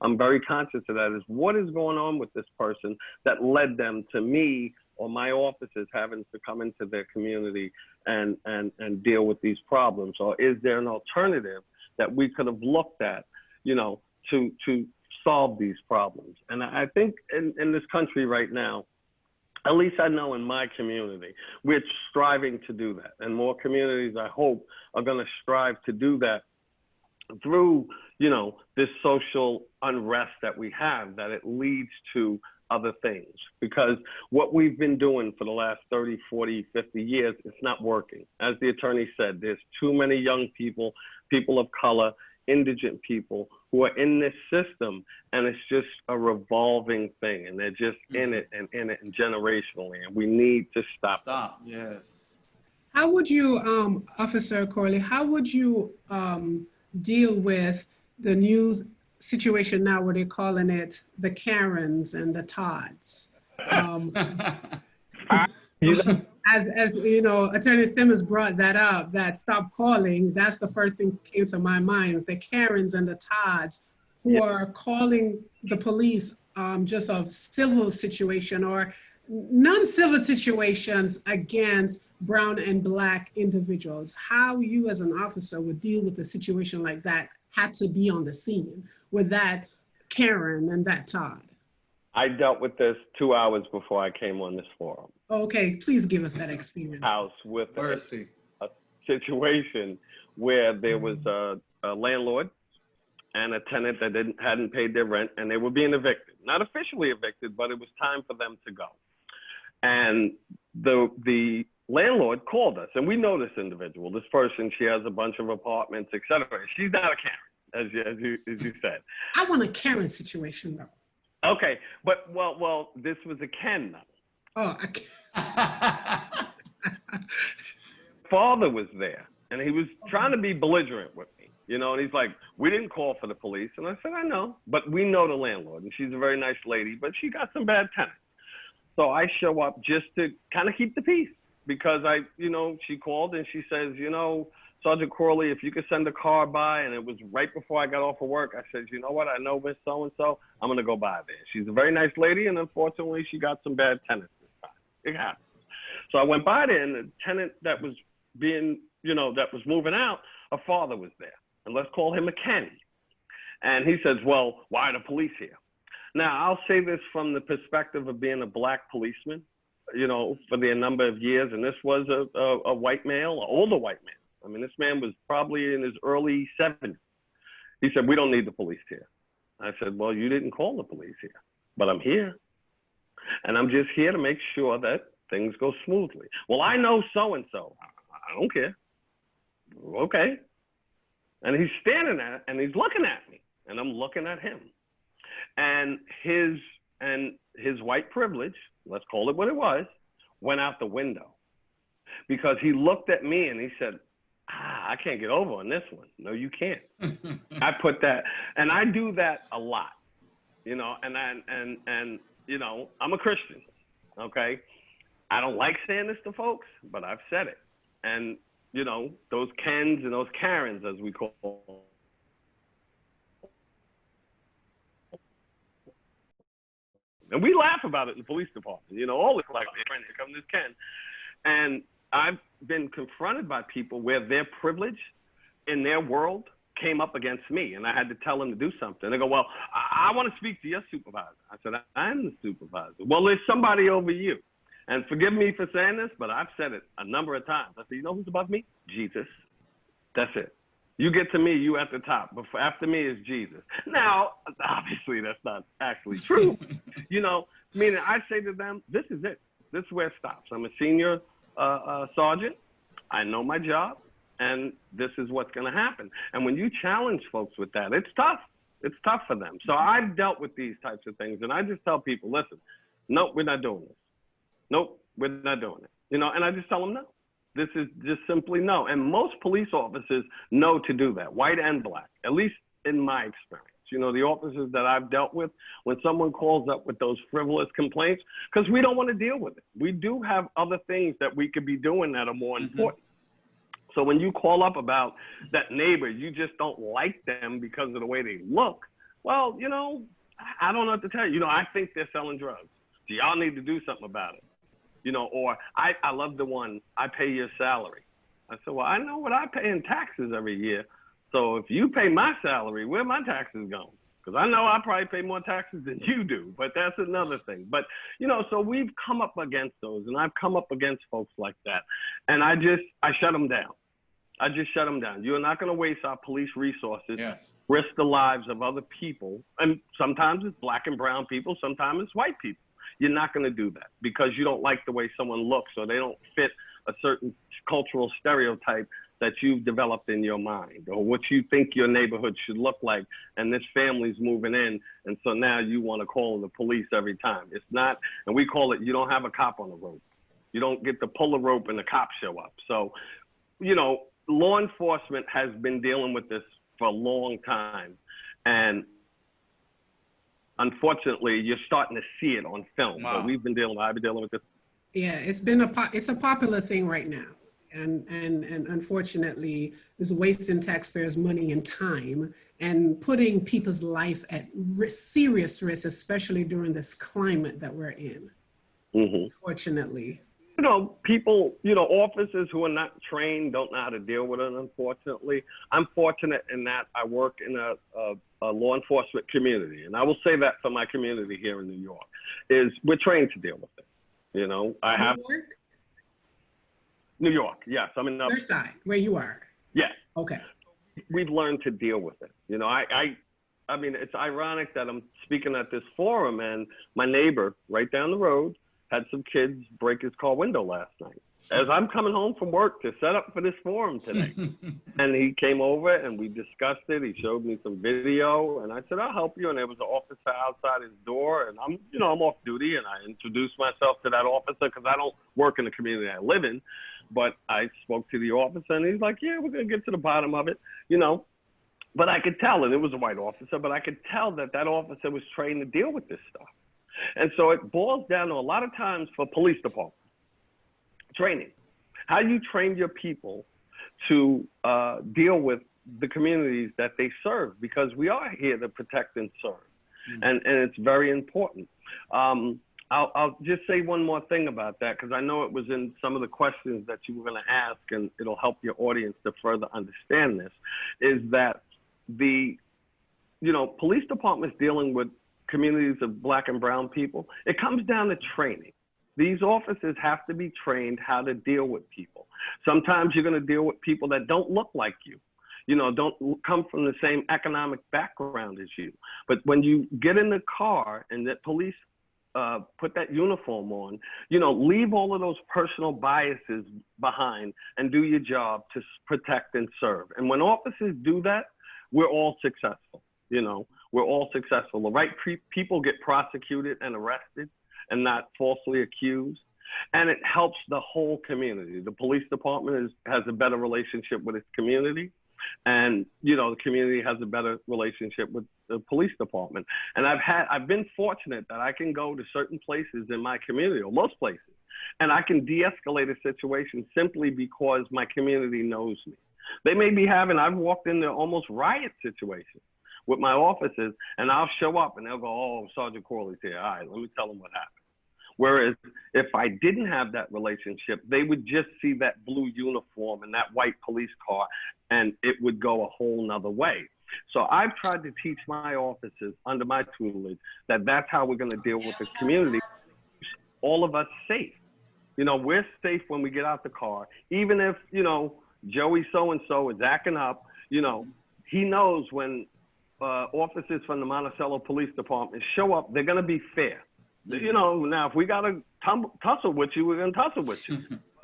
I'm very conscious of that, is what is going on with this person that led them to me or my officers having to come into their community and deal with these problems? Or is there an alternative that we could have looked at, to solve these problems? And I think in this country right now, at least I know in my community, we're striving to do that. And more communities, I hope, are going to strive to do that through, this social unrest that we have, that it leads to other things. Because what we've been doing for the last 30, 40, 50 years, it's not working. As the attorney said, there's too many young people, people of color, indigent people who are in this system, and it's just a revolving thing, and they're just in it and generationally, and we need to stop them. Yes. How would you, Officer Corley, how would you deal with the new situation now where they're calling it the Karens and the Todds? As Attorney Simmons brought that up, that stop calling, that's the first thing that came to my mind, the Karens and the Todds who are calling the police just a civil situation or non-civil situations against brown and black individuals. How you as an officer would deal with a situation like that, had to be on the scene with that Karen and that Todd? I dealt with this 2 hours before I came on this forum. Okay, please give us that experience. House with a situation where there was a landlord and a tenant that hadn't paid their rent, and they were being evicted. Not officially evicted, but it was time for them to go. And the landlord called us, and we know this individual. This person, she has a bunch of apartments, etc. She's not a Karen, as you said. I want a Karen situation though. Okay, but well, this was a Ken though. Oh, Father was there, and he was trying to be belligerent with me, and he's like, we didn't call for the police. And I said, I know, but we know the landlord, and she's a very nice lady, but she got some bad tenants. So I show up just to kind of keep the peace, because she called and she says, Sergeant Corley, if you could send a car by, and it was right before I got off of work, I said, you know what, I know Miss So-and-so, I'm going to go by there. She's a very nice lady, and unfortunately, she got some bad tenants this time. It happens. So I went by there, and the tenant that was being, that was moving out, her father was there. And let's call him a Ken. And he says, well, why are the police here? Now, I'll say this from the perspective of being a black policeman, for the number of years, and this was a white male, an older white man. I mean, this man was probably in his early 70s. He said, we don't need the police here. I said, well, you didn't call the police here, but I'm here. And I'm just here to make sure that things go smoothly. Well, I know so-and-so. I don't care. Okay. And he's standing there and he's looking at me, and I'm looking at him. And his white privilege, let's call it what it was, went out the window, because he looked at me and he said, I can't get over on this one. No, you can't. I put that, and I do that a lot, you know, and you know, I'm a Christian, okay? I don't like saying this to folks, but I've said it. And, you know, those Kens and those Karens, as we call them, and we laugh about it in the police department, you know, all the like, here comes this Ken. And I've been confronted by people where their privilege in their world came up against me, and I had to tell them to do something. They go, well, I want to speak to your supervisor. I said, I'm the supervisor. Well, there's somebody over you. And forgive me for saying this, but I've said it a number of times. I said, you know who's above me? Jesus. That's it. You get to me, you at the top. But after me is Jesus. Now, obviously, that's not actually true. You know, meaning I say to them, this is it. This is where it stops. I'm a senior sergeant. I know my job, and this is what's going to happen. And when you challenge folks with that, it's tough. It's tough for them. So I've dealt with these types of things, and I just tell people, listen, nope, we're not doing this. Nope, we're not doing it. You know, and I just tell them no. This is just simply no. And most police officers know to do that, white and black, at least in my experience. You know, the officers that I've dealt with, when someone calls up with those frivolous complaints, because we don't want to deal with it. We do have other things that we could be doing that are more important. So when you call up about that neighbor, you just don't like them because of the way they look. Well, you know, I don't know what to tell you. You know, I think they're selling drugs. So y'all need to do something about it. You know, or I love the one, I pay your salary. I said, well, I know what I pay in taxes every year. So if you pay my salary, where my taxes going? Because I know I probably pay more taxes than you do, but that's another thing. But, you know, so we've come up against those, and I've come up against folks like that. And I shut them down. I just shut them down. You're not going to waste our police resources, risk the lives of other people. And sometimes it's black and brown people, sometimes it's white people. You're not going to do that because you don't like the way someone looks or they don't fit a certain cultural stereotype that you've developed in your mind or what you think your neighborhood should look like. And this family's moving in. And so now you want to call the police every time. It's not, and we call it, you don't have a cop on the rope. You don't get to pull the rope and the cops show up. So, you know, law enforcement has been dealing with this for a long time. And unfortunately, you're starting to see it on film. Wow. But I've been dealing with this. Yeah, it's a popular thing right now. And unfortunately, is wasting taxpayers' money and time and putting people's life at serious risk, especially during this climate that we're in, unfortunately. You know, people, you know, officers who are not trained don't know how to deal with it, unfortunately. I'm fortunate in that I work in a law enforcement community. And I will say that for my community here in New York, is we're trained to deal with it. You know, I have... New York, yes. I mean, your side, where you are. Yes. Okay. We've learned to deal with it. You know, I mean, it's ironic that I'm speaking at this forum and my neighbor right down the road had some kids break his car window last night. As I'm coming home from work to set up for this forum today. And he came over and we discussed it. He showed me some video and I said, I'll help you. And there was an officer outside his door and I'm off duty and I introduced myself to that officer because I don't work in the community I live in. But I spoke to the officer and he's like, yeah, we're going to get to the bottom of it, you know. But I could tell, and it was a white officer, but I could tell that that officer was trained to deal with this stuff. And so it boils down to a lot of times for police departments, training. How you train your people to deal with the communities that they serve, because we are here to protect and serve. And it's very important. I'll just say one more thing about that, because I know it was in some of the questions that you were going to ask, and it'll help your audience to further understand this, is that the, police departments dealing with communities of black and brown people, it comes down to training. These officers have to be trained how to deal with people. Sometimes you're going to deal with people that don't look like you, don't come from the same economic background as you. But when you get in the car and that police put that uniform on, leave all of those personal biases behind and do your job to protect and serve. And when officers do that, we're all successful. We're all successful. The right people get prosecuted and arrested and not falsely accused. And it helps the whole community. The police department has a better relationship with its community. And, you know, the community has a better relationship with the police department. And I've been fortunate that I can go to certain places in my community, or most places, and I can de-escalate a situation simply because my community knows me. They may be I've walked into almost riot situations with my officers, and I'll show up and they'll go, oh, Sergeant Corley's here. All right, let me tell them what happened. Whereas if I didn't have that relationship, they would just see that blue uniform and that white police car, and it would go a whole nother way. So I've tried to teach my officers under my tutelage that that's how we're going to deal with the community. All of us safe. You know, we're safe when we get out the car. Even if, you know, Joey so-and-so is acting up, you know, he knows when officers from the Monticello Police Department show up, they're going to be fair. You know, now if we got to tussle with you, we're going to tussle with you.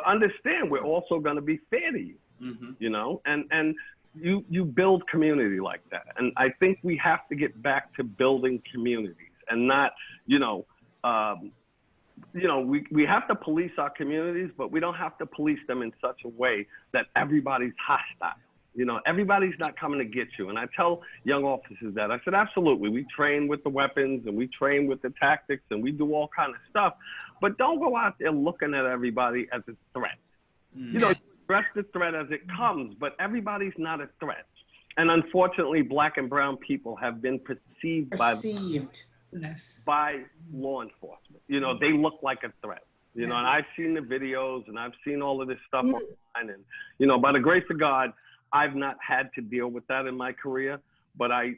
Understand, we're also going to be fair to you, you know, and you build community like that. And I think we have to get back to building communities and not, we have to police our communities, but we don't have to police them in such a way that everybody's hostile. You know, everybody's not coming to get you. And I tell young officers that. I said, absolutely, we train with the weapons and we train with the tactics and we do all kind of stuff, but don't go out there looking at everybody as a threat. You know, address the threat as it comes, but everybody's not a threat. And unfortunately, Black and brown people have been perceived by law enforcement. You know, they look like a threat. You know, and I've seen the videos and I've seen all of this stuff online, and, you know, by the grace of God, I've not had to deal with that in my career, but I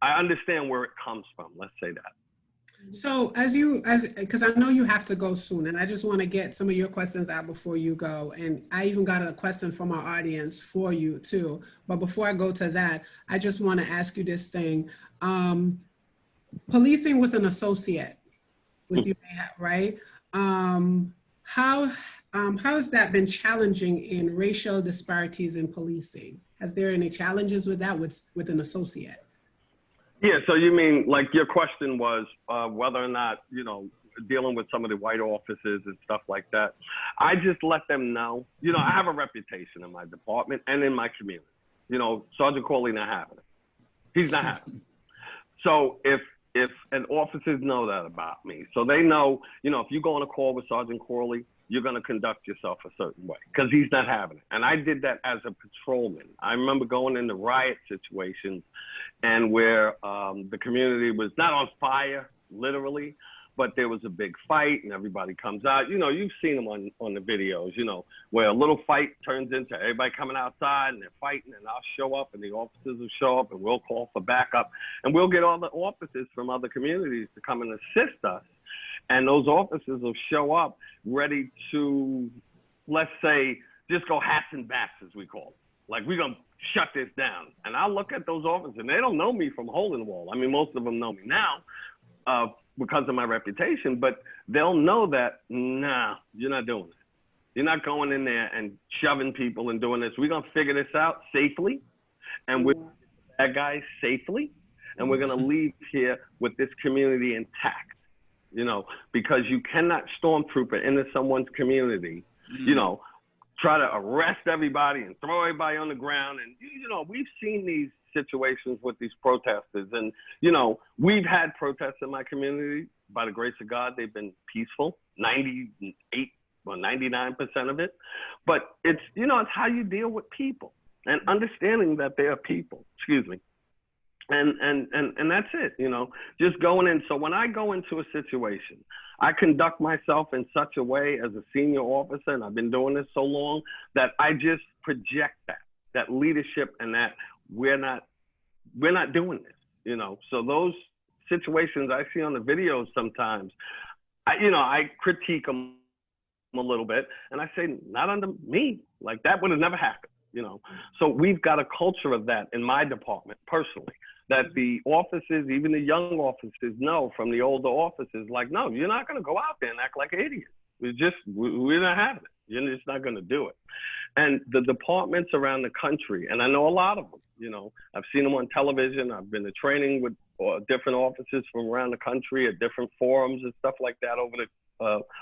understand where it comes from. Let's say that. So because I know you have to go soon, and I just want to get some of your questions out before you go. And I even got a question from our audience for you too. But before I go to that, I just want to ask you this thing. Policing with an associate, with you, right? How has that been challenging in racial disparities in policing? Has there any challenges with that with an associate? Yeah, so you mean, like, your question was whether or not, you know, dealing with some of the white officers and stuff like that. I just let them know, you know, I have a reputation in my department and in my community. You know, Sergeant Corley not having it. He's not having it. So if and officers know that about me, so they know, you know, if you go on a call with Sergeant Corley, you're going to conduct yourself a certain way because he's not having it. And I did that as a patrolman. I remember going into riot situations and where the community was not on fire, literally, but there was a big fight and everybody comes out. You know, you've seen them on the videos, you know, where a little fight turns into everybody coming outside and they're fighting, and I'll show up and the officers will show up and we'll call for backup, and we'll get all the officers from other communities to come and assist us. And those officers will show up ready to, let's say, just go hats and backs, as we call it. Like, we're going to shut this down. And I'll look at those officers, and they don't know me from hole in the wall. I mean, most of them know me now because of my reputation, but they'll know that, nah, you're not doing it. You're not going in there and shoving people and doing this. We're going to figure this out safely, and we're going to get the bad guys safely, and we're going to leave here with this community intact. You know, because you cannot stormtrooper into someone's community, you know, try to arrest everybody and throw everybody on the ground. And, you know, we've seen these situations with these protesters. And, you know, we've had protests in my community. By the grace of God, they've been peaceful, 98 or 99% of it. But it's, you know, it's how you deal with people and understanding that they are people. Excuse me. And that's it, you know, just going in. So when I go into a situation, I conduct myself in such a way as a senior officer, and I've been doing this so long, that I just project that leadership, and that we're not doing this, you know. So those situations I see on the videos sometimes, I critique them a little bit, and I say, not under me, like that would have never happened, you know. So we've got a culture of that in my department personally, that the officers, even the young officers, know from the older officers, like, no, you're not going to go out there and act like an idiot. We're not having it. You're just not going to do it. And the departments around the country, and I know a lot of them, you know, I've seen them on television. I've been to training with different officers from around the country at different forums and stuff like that over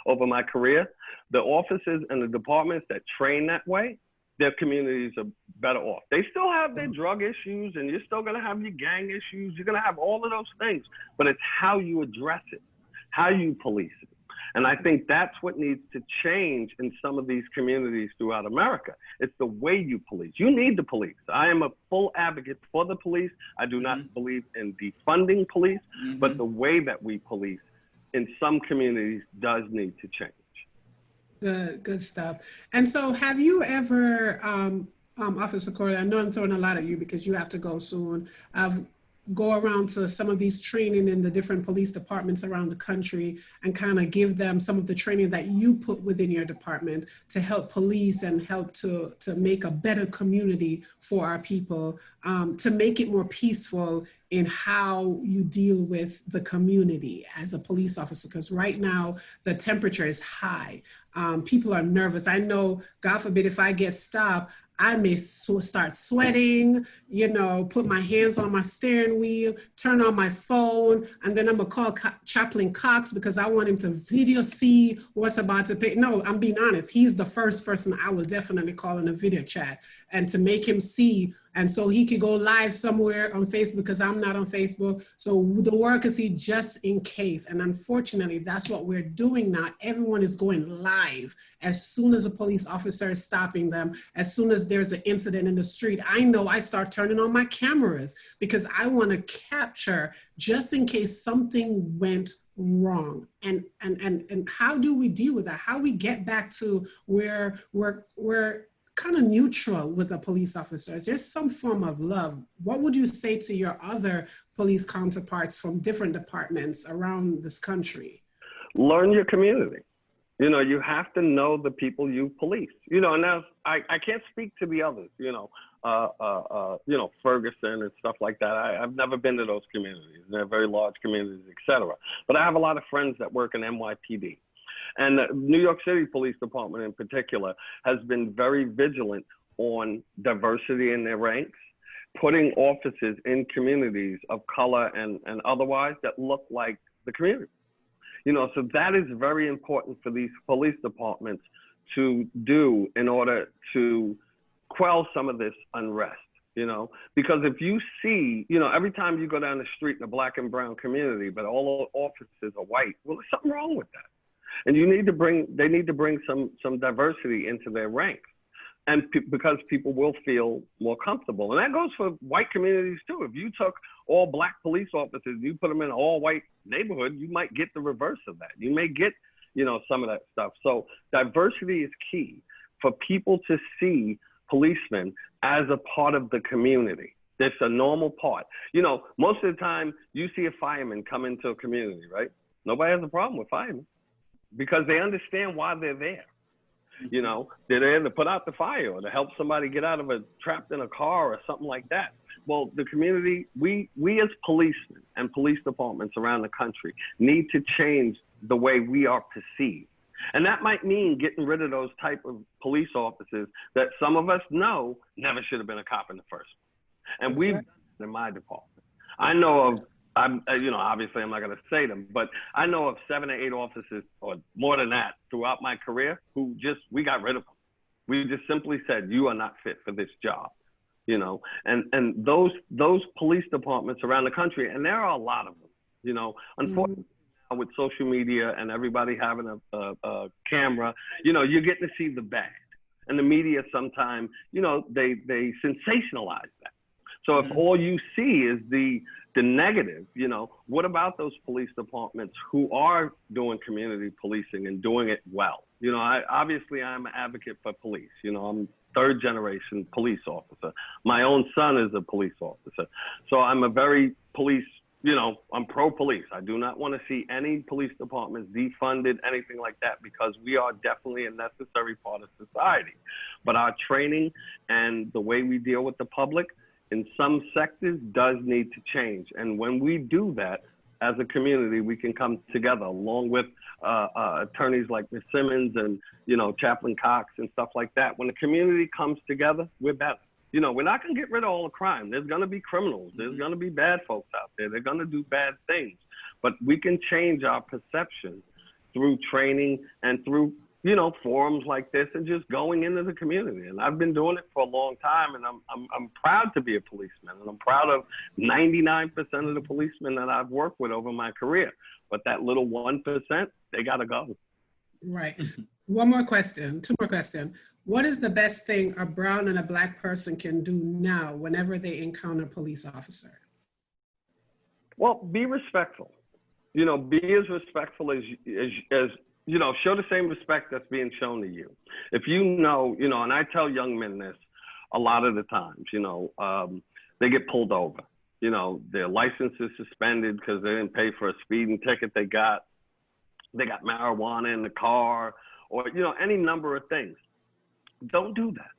over my career, the officers and the departments that train that way, their communities are better off. They still have their drug issues, and you're still gonna have your gang issues. You're gonna have all of those things, but it's how you address it, how you police it. And I think that's what needs to change in some of these communities throughout America. It's the way you police. You need the police. I am a full advocate for the police. I do not believe in defunding police, but the way that we police in some communities does need to change. Good stuff. And so have you ever, Officer Corley, I know I'm throwing a lot at you because you have to go soon. Go around to some of these training in the different police departments around the country and kind of give them some of the training that you put within your department to help police and help to make a better community for our people, to make it more peaceful in how you deal with the community as a police officer. Because right now the temperature is high. People are nervous. I know, God forbid, if I get stopped, I may start sweating, you know, put my hands on my steering wheel, turn on my phone, and then I'm gonna call Chaplain Cox because I want him to video see what's about to pay. No, I'm being honest. He's the first person I will definitely call in a video chat and to make him see. And so he could go live somewhere on Facebook because I'm not on Facebook. So the world can see just in case. And unfortunately, that's what we're doing now. Everyone is going live as soon as a police officer is stopping them, as soon as there's an incident in the street. I know I start turning on my cameras because I want to capture just in case something went wrong. And how do we deal with that? How we get back to where we're kind of neutral with the police officers? There's some form of love. What would you say to your other police counterparts from different departments around this country? Learn your community. You know, you have to know the people you police. You know, and now I can't speak to the others. You know, Ferguson and stuff like that. I've never been to those communities. They're very large communities, etc. But I have a lot of friends that work in NYPD. And the New York City Police Department in particular has been very vigilant on diversity in their ranks, putting officers in communities of color and otherwise that look like the community. You know, so that is very important for these police departments to do in order to quell some of this unrest, you know, because if you see, you know, every time you go down the street in a black and brown community, but all officers are white, well, there's something wrong with that. And they need to bring some diversity into their ranks. And because people will feel more comfortable. And that goes for white communities too. If you took all black police officers, and you put them in an all white neighborhood, you might get the reverse of that. You may get, you know, some of that stuff. So diversity is key for people to see policemen as a part of the community. That's a normal part. You know, most of the time you see a fireman come into a community, right? Nobody has a problem with firemen because they understand why they're there. You know, they're there to put out the fire or to help somebody get out of trapped in a car or something like that. Well, the community, we as policemen and police departments around the country need to change the way we are perceived. And that might mean getting rid of those type of police officers that some of us know never should have been a cop in the first place. And we've done it in my department. I know of, you know, obviously I'm not going to say them, but I know of 7 or 8 officers or more than that throughout my career who we got rid of them. We just simply said, you are not fit for this job, you know, and those police departments around the country, and there are a lot of them, you know, unfortunately with social media and everybody having a camera, you know, you're getting to see the bad, and the media sometimes, you know, they sensationalize that. So if all you see is the negative, you know, what about those police departments who are doing community policing and doing it well? You know, I'm an advocate for police. You know, I'm 3rd generation police officer. My own son is a police officer. So I'm a very police, you know, I'm pro-police. I do not want to see any police departments defunded, anything like that, because we are definitely a necessary part of society. But our training and the way we deal with the public in some sectors does need to change. And when we do that, as a community, we can come together along with attorneys like Ms. Simmons and, you know, Chaplain Cox and stuff like that. When the community comes together, we're better. You know, we're not going to get rid of all the crime. There's going to be criminals. There's going to be bad folks out there. They're going to do bad things. But we can change our perception through training and through, you know, forums like this and just going into the community. And I've been doing it for a long time, and I'm proud to be a policeman, and I'm proud of 99% of the policemen that I've worked with over my career. But that little 1%, they gotta go. Right. One more question, two more questions. What is the best thing a brown and a Black person can do now whenever they encounter a police officer? Well, be respectful. You know, be as respectful as you know, show the same respect that's being shown to you. If you know, and I tell young men this a lot of the times, you know, they get pulled over. You know, their license is suspended because they didn't pay for a speeding ticket they got marijuana in the car, or, you know, any number of things. Don't do that.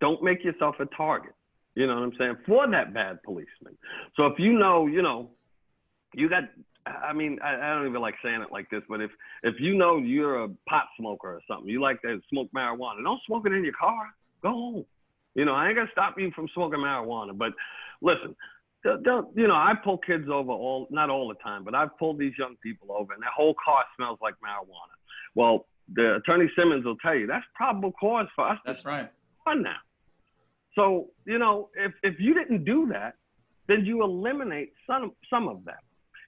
Don't make yourself a target, you know what I'm saying, for that bad policeman. So if you know, you got, I mean, I don't even like saying it like this, but if you know you're a pot smoker or something, you like to smoke marijuana, don't smoke it in your car. Go home. You know, I ain't gonna stop you from smoking marijuana, but listen, don't, you know, I pull kids over not all the time, but I've pulled these young people over and their whole car smells like marijuana. Well, the Attorney Simmons will tell you that's probable cause for us. That's right. Now. So, you know, if you didn't do that, then you eliminate some of that.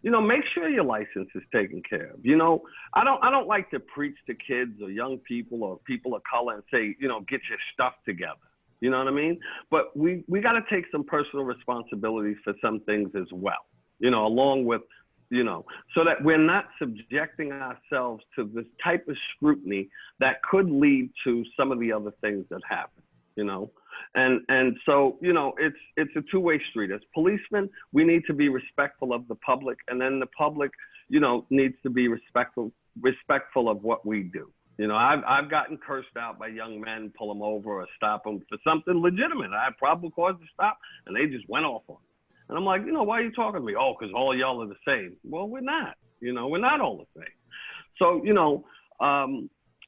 You know, make sure your license is taken care of. You know, I don't like to preach to kids or young people or people of color and say, you know, get your stuff together. You know what I mean? But we got to take some personal responsibilities for some things as well, you know, along with, you know, so that we're not subjecting ourselves to this type of scrutiny that could lead to some of the other things that happen, you know? And so, you know, it's a two-way street. As policemen, we need to be respectful of the public, and then the public, you know, needs to be respectful of what we do. You know, I've gotten cursed out by young men, pull them over or stop them for something legitimate. I had probable cause to stop, and they just went off on me. And I'm like, you know, why are you talking to me? Oh, because all y'all are the same. Well, we're not. You know, we're not all the same. So, you know,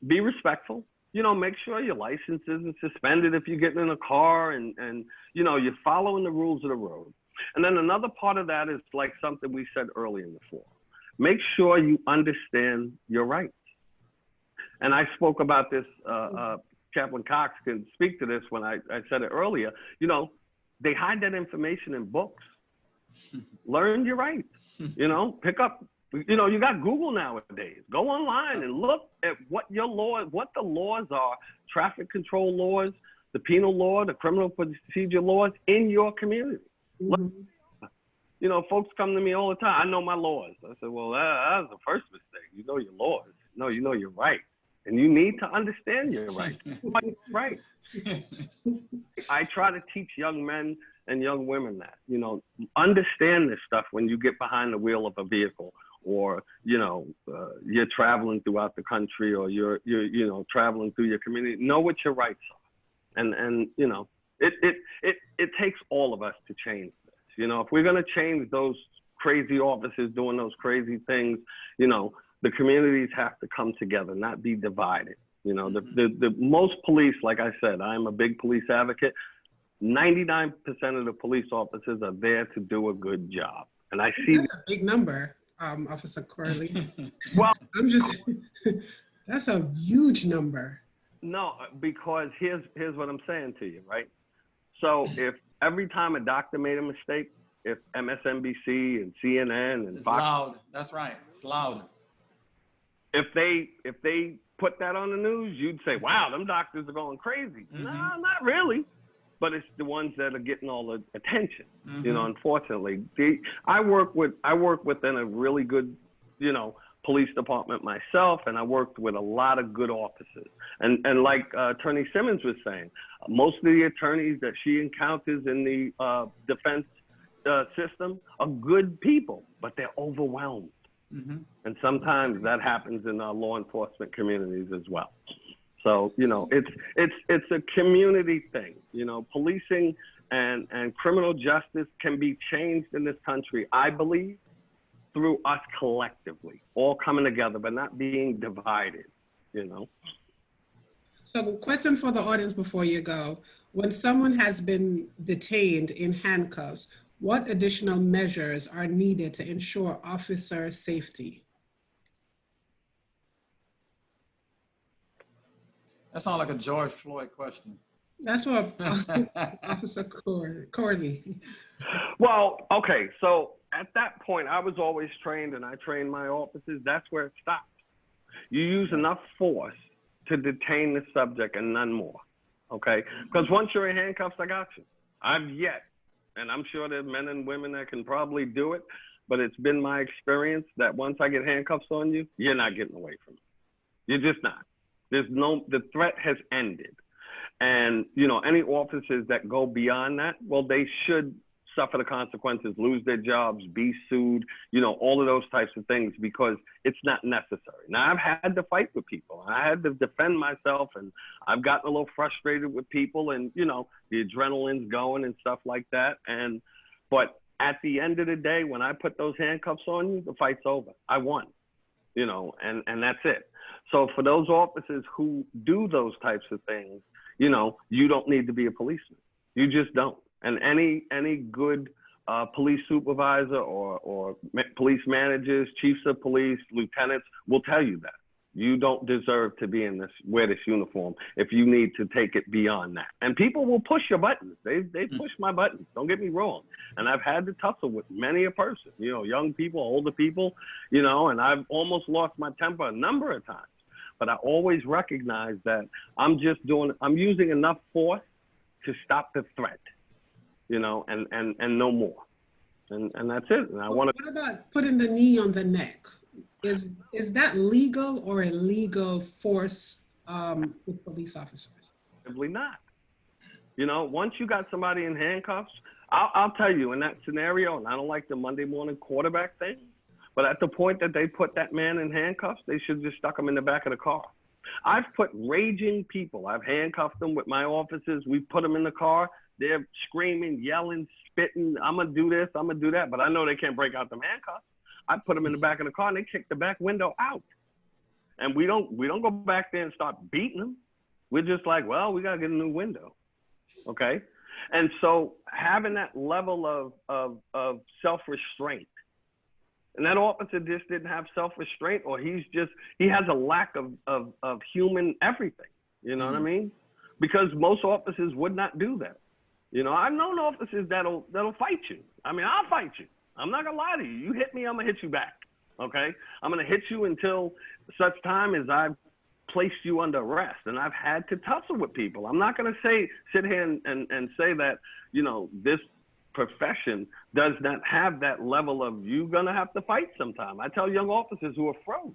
be respectful. You know, make sure your license isn't suspended if you're getting in a car, and you know, you're following the rules of the road. And then another part of that is like something we said earlier in the forum. Make sure you understand your rights. And I spoke about this, Chaplain Cox can speak to this when I said it earlier. You know, they hide that information in books. Learn your rights, you know, pick up, you know, you got Google nowadays. Go online and look at what the laws are, traffic control laws, the penal law, the criminal procedure laws in your community. Mm-hmm. You know, folks come to me all the time, I know my laws. I said, well, that was the first mistake. You know your laws. No, you know your rights. And you need to understand your rights. Right. I try to teach young men and young women that, you know, understand this stuff when you get behind the wheel of a vehicle, or, you know, you're traveling throughout the country, or you're you know, traveling through your community. Know what your rights are. And you know, it takes all of us to change this. You know, if we're going to change those crazy officers doing those crazy things, you know, the communities have to come together, not be divided. You know, the most police, like I said, I'm a big police advocate. 99% of the police officers are there to do a good job. And I see that's a big number, Officer Corley. Well, I'm just, that's a huge number. No, because here's what I'm saying to you, right? So if every time a doctor made a mistake, if MSNBC and CNN and it's Fox, loud. That's right. It's loud. If they put that on the news, you'd say, wow, them doctors are going crazy. Mm-hmm. No, not really. But it's the ones that are getting all the attention, mm-hmm. you know, unfortunately. I work within a really good, you know, police department myself, and I worked with a lot of good officers. And like Attorney Simmons was saying, most of the attorneys that she encounters in the defense system are good people, but they're overwhelmed. Mm-hmm. And sometimes that happens in our law enforcement communities as well. So, you know, it's a community thing. You know, policing and criminal justice can be changed in this country, I believe, through us collectively, all coming together, but not being divided, you know. So question for the audience before you go. When someone has been detained in handcuffs, what additional measures are needed to ensure officer safety? That sounds like a George Floyd question. That's what Officer Corley. Well, okay, so at that point, I was always trained, and I trained my officers, that's where it stops. You use enough force to detain the subject and none more, okay? Because once you're in handcuffs, I got you. I've yet, and I'm sure there's men and women that can probably do it, but it's been my experience that once I get handcuffs on you, you're not getting away from it. You're just not. The threat has ended. And, you know, any officers that go beyond that, well, they should suffer the consequences, lose their jobs, be sued, you know, all of those types of things, because it's not necessary. Now, I've had to fight with people. I had to defend myself, and I've gotten a little frustrated with people, and, you know, the adrenaline's going and stuff like that. But at the end of the day, when I put those handcuffs on you, the fight's over. I won, you know, and that's it. So for those officers who do those types of things, you know, you don't need to be a policeman. You just don't. And any good police supervisor or police managers, chiefs of police, lieutenants will tell you that. You don't deserve to be in this, wear this uniform if you need to take it beyond that. And people will push your buttons. They push my buttons, don't get me wrong. And I've had to tussle with many a person, you know, young people, older people, you know, and I've almost lost my temper a number of times. But I always recognize that I'm using enough force to stop the threat, you know, and no more. And that's it. And What about putting the knee on the neck? Is that legal or illegal force with police officers? Probably not. You know, once you got somebody in handcuffs, I'll tell you in that scenario, and I don't like the Monday morning quarterback thing, but at the point that they put that man in handcuffs, they should just stuck him in the back of the car. I've put raging people, I've handcuffed them with my officers. We put them in the car. They're screaming, yelling, spitting. I'm going to do this, I'm going to do that. But I know they can't break out them handcuffs. I put them in the back of the car and they kick the back window out. And we don't go back there and start beating them. We're just like, well, we got to get a new window. Okay. And so having that level of self-restraint, and that officer just didn't have self-restraint, or he has a lack of human everything. You know what I mean? Because most officers would not do that. You know, I've known officers that'll fight you. I mean, I'll fight you. I'm not gonna lie to you. You hit me, I'm gonna hit you back. Okay? I'm gonna hit you until such time as I've placed you under arrest. And I've had to tussle with people. I'm not gonna sit here and say that, you know, this profession does not have that level of you gonna have to fight sometime. I tell young officers who are froze,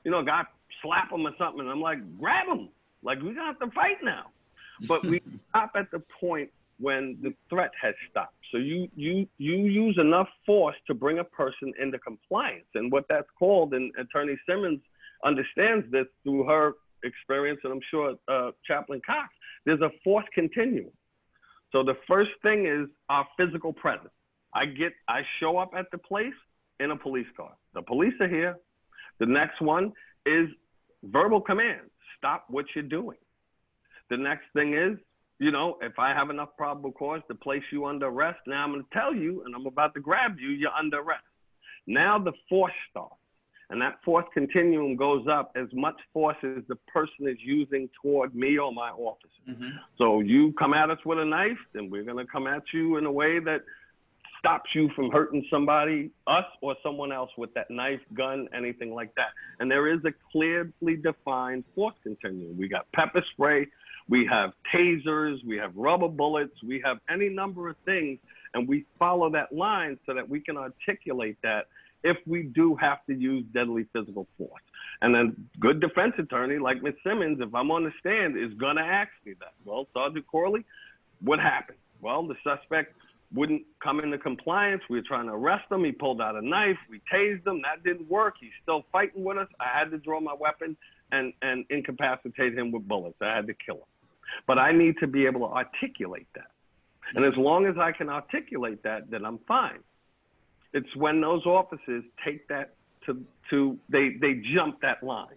you know, a guy slap them or something, and I'm like, grab him. Like, we're gonna have to fight now. But we stop at the point when the threat has stopped. So you use enough force to bring a person into compliance. And what that's called, and Attorney Simmons understands this through her experience, and I'm sure Chaplain Cox, there's a force continuum. So the first thing is our physical presence. I show up at the place in a police car. The police are here. The next one is verbal commands. Stop what you're doing. The next thing is, you know, if I have enough probable cause to place you under arrest, now I'm going to tell you, and I'm about to grab you, you're under arrest. Now the force starts, and that force continuum goes up as much force as the person is using toward me or my officer. So you come at us with a knife, then we're going to come at you in a way that stops you from hurting somebody, us or someone else, with that knife, gun, anything like that. And there is a clearly defined force continuum. We got pepper spray, we have tasers, we have rubber bullets, we have any number of things, and we follow that line so that we can articulate that if we do have to use deadly physical force. And then good defense attorney like Ms. Simmons, if I'm on the stand, is gonna ask me that. Well, Sergeant Corley, what happened? Well, the suspect wouldn't come into compliance. We were trying to arrest him. He pulled out a knife. We tased him. That didn't work. He's still fighting with us. I had to draw my weapon and incapacitate him with bullets. I had to kill him. But I need to be able to articulate that. And as long as I can articulate that, then I'm fine. It's when those officers take that they jump that line.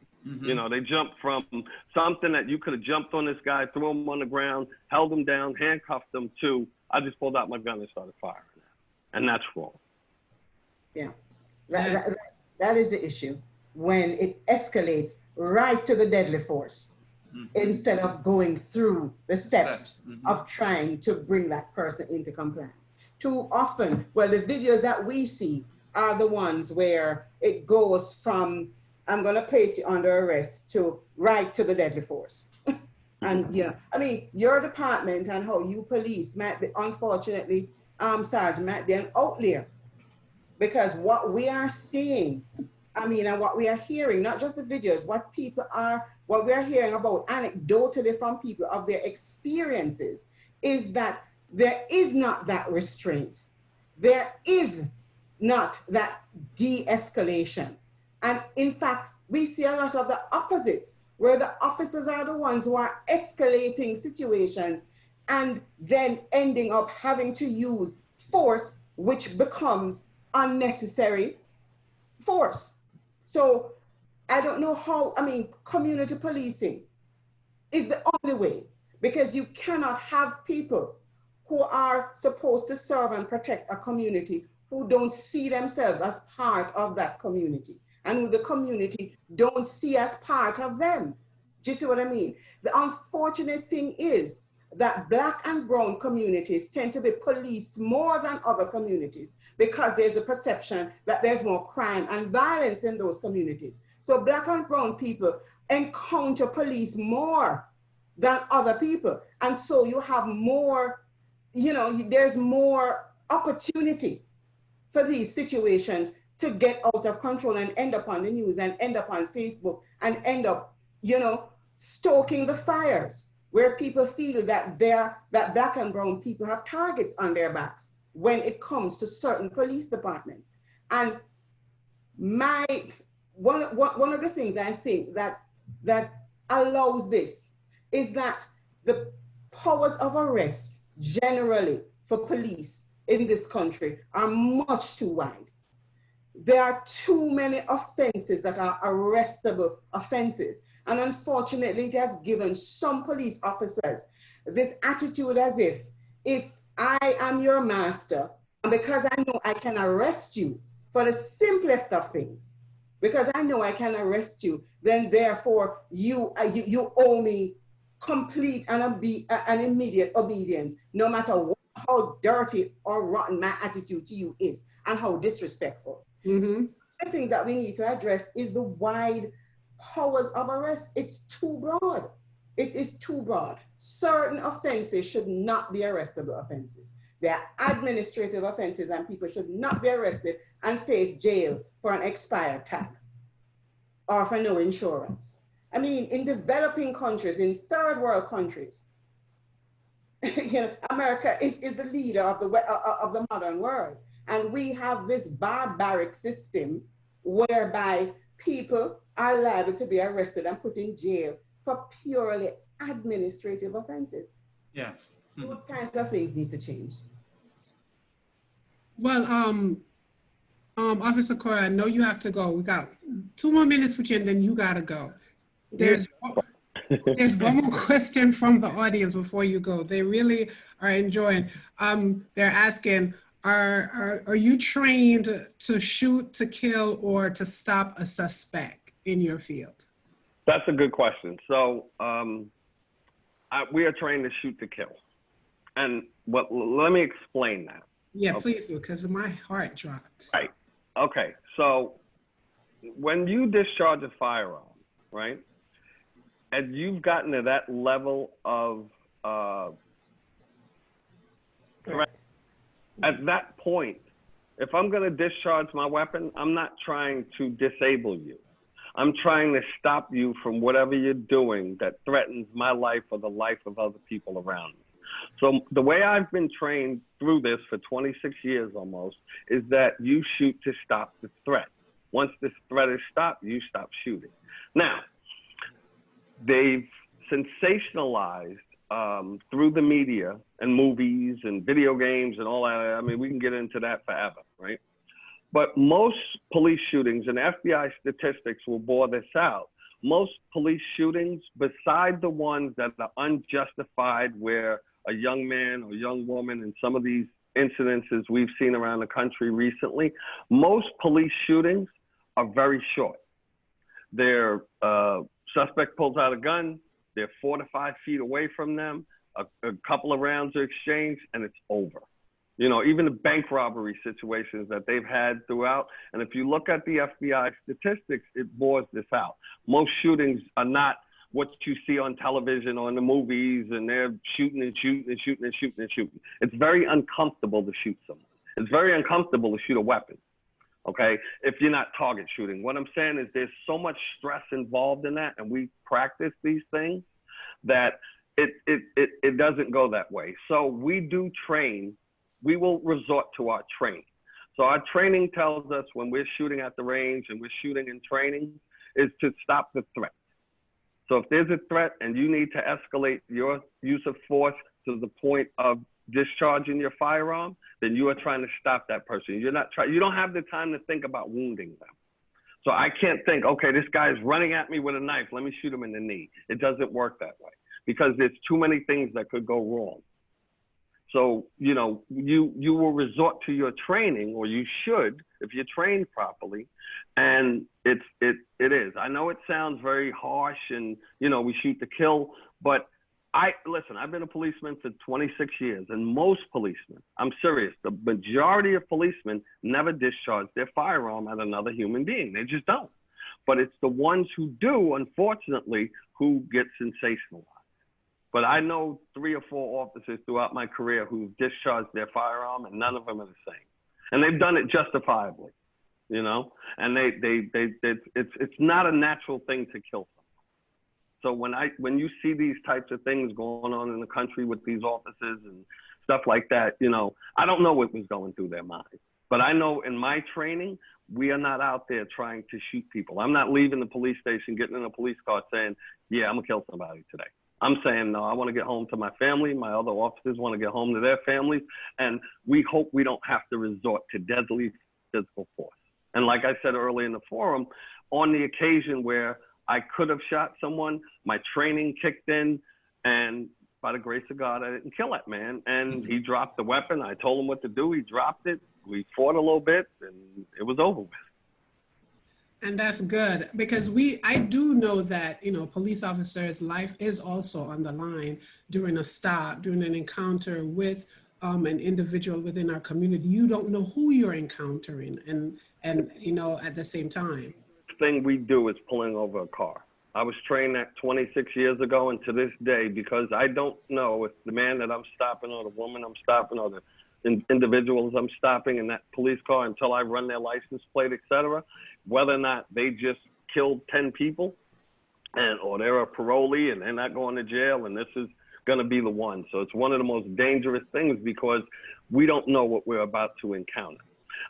You know, they jump from something that you could have jumped on this guy, threw him on the ground, held him down, handcuffed him, to I just pulled out my gun and started firing. And that's wrong. Yeah, that is the issue, when it escalates right to the deadly force. instead of going through the steps Mhm. of trying to bring that person into compliance. Too often, well, the videos that we see are the ones where it goes from, I'm going to place you under arrest, to right to the deadly force. And, you know, I mean, your department and how you police might be, unfortunately, Sergeant, might be an outlier, because what we are seeing, I mean, and what we are hearing, not just the videos, what we are hearing about anecdotally from people of their experiences, is that there is not that restraint. There is not that de-escalation. And in fact, we see a lot of the opposites, where the officers are the ones who are escalating situations and then ending up having to use force, which becomes unnecessary force. So I don't know how, I mean, community policing is the only way, because you cannot have people who are supposed to serve and protect a community who don't see themselves as part of that community, and who the community don't see as part of them. Do you see what I mean? The unfortunate thing is that Black and brown communities tend to be policed more than other communities, because there's a perception that there's more crime and violence in those communities. So Black and brown people encounter police more than other people. And so you have more, you know, there's more opportunity for these situations to get out of control and end up on the news and end up on Facebook and end up, you know, stoking the fires, where people feel that that Black and brown people have targets on their backs when it comes to certain police departments. And one of the things I think that allows this is that the powers of arrest generally for police in this country are much too wide. There are too many offenses that are arrestable offenses. And unfortunately, it has given some police officers this attitude as if I am your master, and because I know I can arrest you for the simplest of things, because I know I can arrest you, then therefore you owe me complete and immediate obedience, no matter how dirty or rotten my attitude to you is and how disrespectful. Mm-hmm. The things that we need to address is the wide powers of arrest. It's too broad. It is too broad. Certain offenses should not be arrestable offenses. They are administrative offenses, and people should not be arrested and face jail for an expired tag or for no insurance. I mean, in developing countries, in third world countries, you know, America is the leader of the modern world. And we have this barbaric system whereby people are liable to be arrested and put in jail for purely administrative offenses. Yes. Those kinds of things need to change. Well, Officer Cora, I know you have to go. We got 2 more minutes with you, and then you gotta go. There's one more question from the audience before you go. They really are enjoying. They're asking, are you trained to shoot, to kill, or to stop a suspect in your field? That's a good question. So we are trained to shoot to kill. And let me explain that. Yeah, okay. Please do, because my heart dropped. Right. Okay. So when you discharge a firearm, right, and you've gotten to that level of threat, at that point, if I'm going to discharge my weapon, I'm not trying to disable you. I'm trying to stop you from whatever you're doing that threatens my life or the life of other people around me. So the way I've been trained through this for 26 years almost is that you shoot to stop the threat. Once this threat is stopped, you stop shooting. Now, they've sensationalized through the media and movies and video games and all that. I mean, we can get into that forever, right? But most police shootings, and FBI statistics will bore this out, most police shootings, beside the ones that are unjustified, where a young man or young woman, and some of these incidences we've seen around the country recently, most police shootings are very short. Their suspect pulls out a gun, they're 4 to 5 feet away from them, a couple of rounds are exchanged, and it's over. You know, even the bank robbery situations that they've had throughout. And if you look at the FBI statistics, it bores this out. Most shootings are not what you see on television or in the movies, and they're shooting and shooting and shooting and shooting and shooting. It's very uncomfortable to shoot someone. It's very uncomfortable to shoot a weapon, okay, if you're not target shooting. What I'm saying is there's so much stress involved in that, and we practice these things that it doesn't go that way. So we do train. We will resort to our training. So our training tells us when we're shooting at the range and we're shooting in training is to stop the threat. So if there's a threat and you need to escalate your use of force to the point of discharging your firearm, then you are trying to stop that person. You don't have the time to think about wounding them. So I can't think, okay, this guy's running at me with a knife, let me shoot him in the knee. It doesn't work that way because there's too many things that could go wrong. So, you know, you will resort to your training, or you should, if you're trained properly. And it is. I know it sounds very harsh and, you know, we shoot to kill, but listen, I've been a policeman for 26 years, and most policemen, I'm serious, the majority of policemen never discharge their firearm at another human being. They just don't. But it's the ones who do, unfortunately, who get sensationalized. But I know 3 or 4 officers throughout my career who've discharged their firearm, and none of them are the same. And they've done it justifiably, you know? And it's not a natural thing to kill someone. So when you see these types of things going on in the country with these officers and stuff like that, you know, I don't know what was going through their minds. But I know in my training, we are not out there trying to shoot people. I'm not leaving the police station, getting in a police car saying, yeah, I'm gonna kill somebody today. I'm saying, no, I want to get home to my family. My other officers want to get home to their families. And we hope we don't have to resort to deadly physical force. And like I said earlier in the forum, on the occasion where I could have shot someone, my training kicked in, and by the grace of God, I didn't kill that man. And he dropped the weapon. I told him what to do. He dropped it. We fought a little bit, and it was over with. And that's good, because I do know that, you know, police officers' life is also on the line during a stop, during an encounter with an individual within our community. You don't know who you're encountering, and you know, at the same time. The thing we do is pulling over a car. I was trained that 26 years ago, and to this day, because I don't know if the man that I'm stopping or the woman I'm stopping or the individuals I'm stopping in that police car until I run their license plate, etc., whether or not they just killed 10 people or they're a parolee and they're not going to jail, and this is going to be the one. So it's one of the most dangerous things because we don't know what we're about to encounter.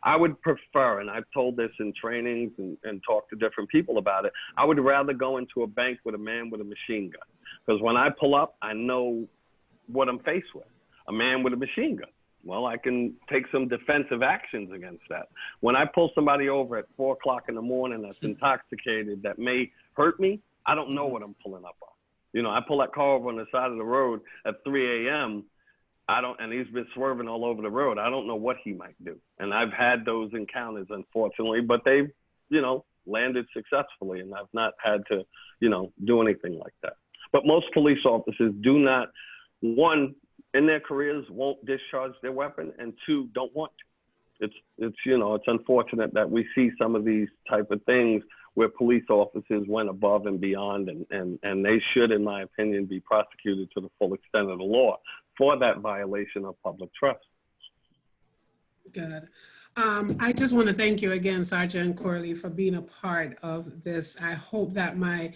I would prefer, and I've told this in trainings and talked to different people about it, I would rather go into a bank with a man with a machine gun, because when I pull up, I know what I'm faced with. A man with a machine gun. Well, I can take some defensive actions against that. When I pull somebody over at 4 o'clock in the morning that's intoxicated, that may hurt me, I don't know what I'm pulling up on. You know, I pull that car over on the side of the road at 3 a.m., and he's been swerving all over the road. I don't know what he might do. And I've had those encounters, unfortunately, but they've, you know, landed successfully, and I've not had to, you know, do anything like that. But most police officers do not, one, in their careers won't discharge their weapon, and 2, don't want to. It's you know, it's unfortunate that we see some of these type of things where police officers went above and beyond, and they should, in my opinion, be prosecuted to the full extent of the law for that violation of public trust. Good. I just want to thank you again, Sergeant Corley, for being a part of this. I hope that my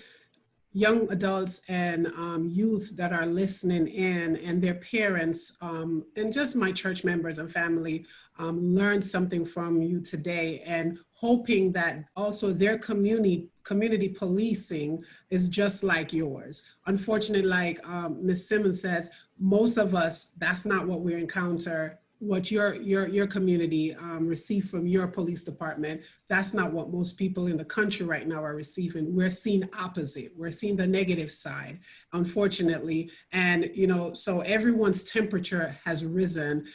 young adults and youth that are listening in, and their parents, and just my church members and family learn something from you today, and hoping that also their community policing is just like yours. Unfortunately, like Ms. Simmons says, most of us, that's not what we encounter what your community received from your police department. That's not what most people in the country right now are receiving. We're seeing opposite. We're seeing the negative side, unfortunately. And, you know, so everyone's temperature has risen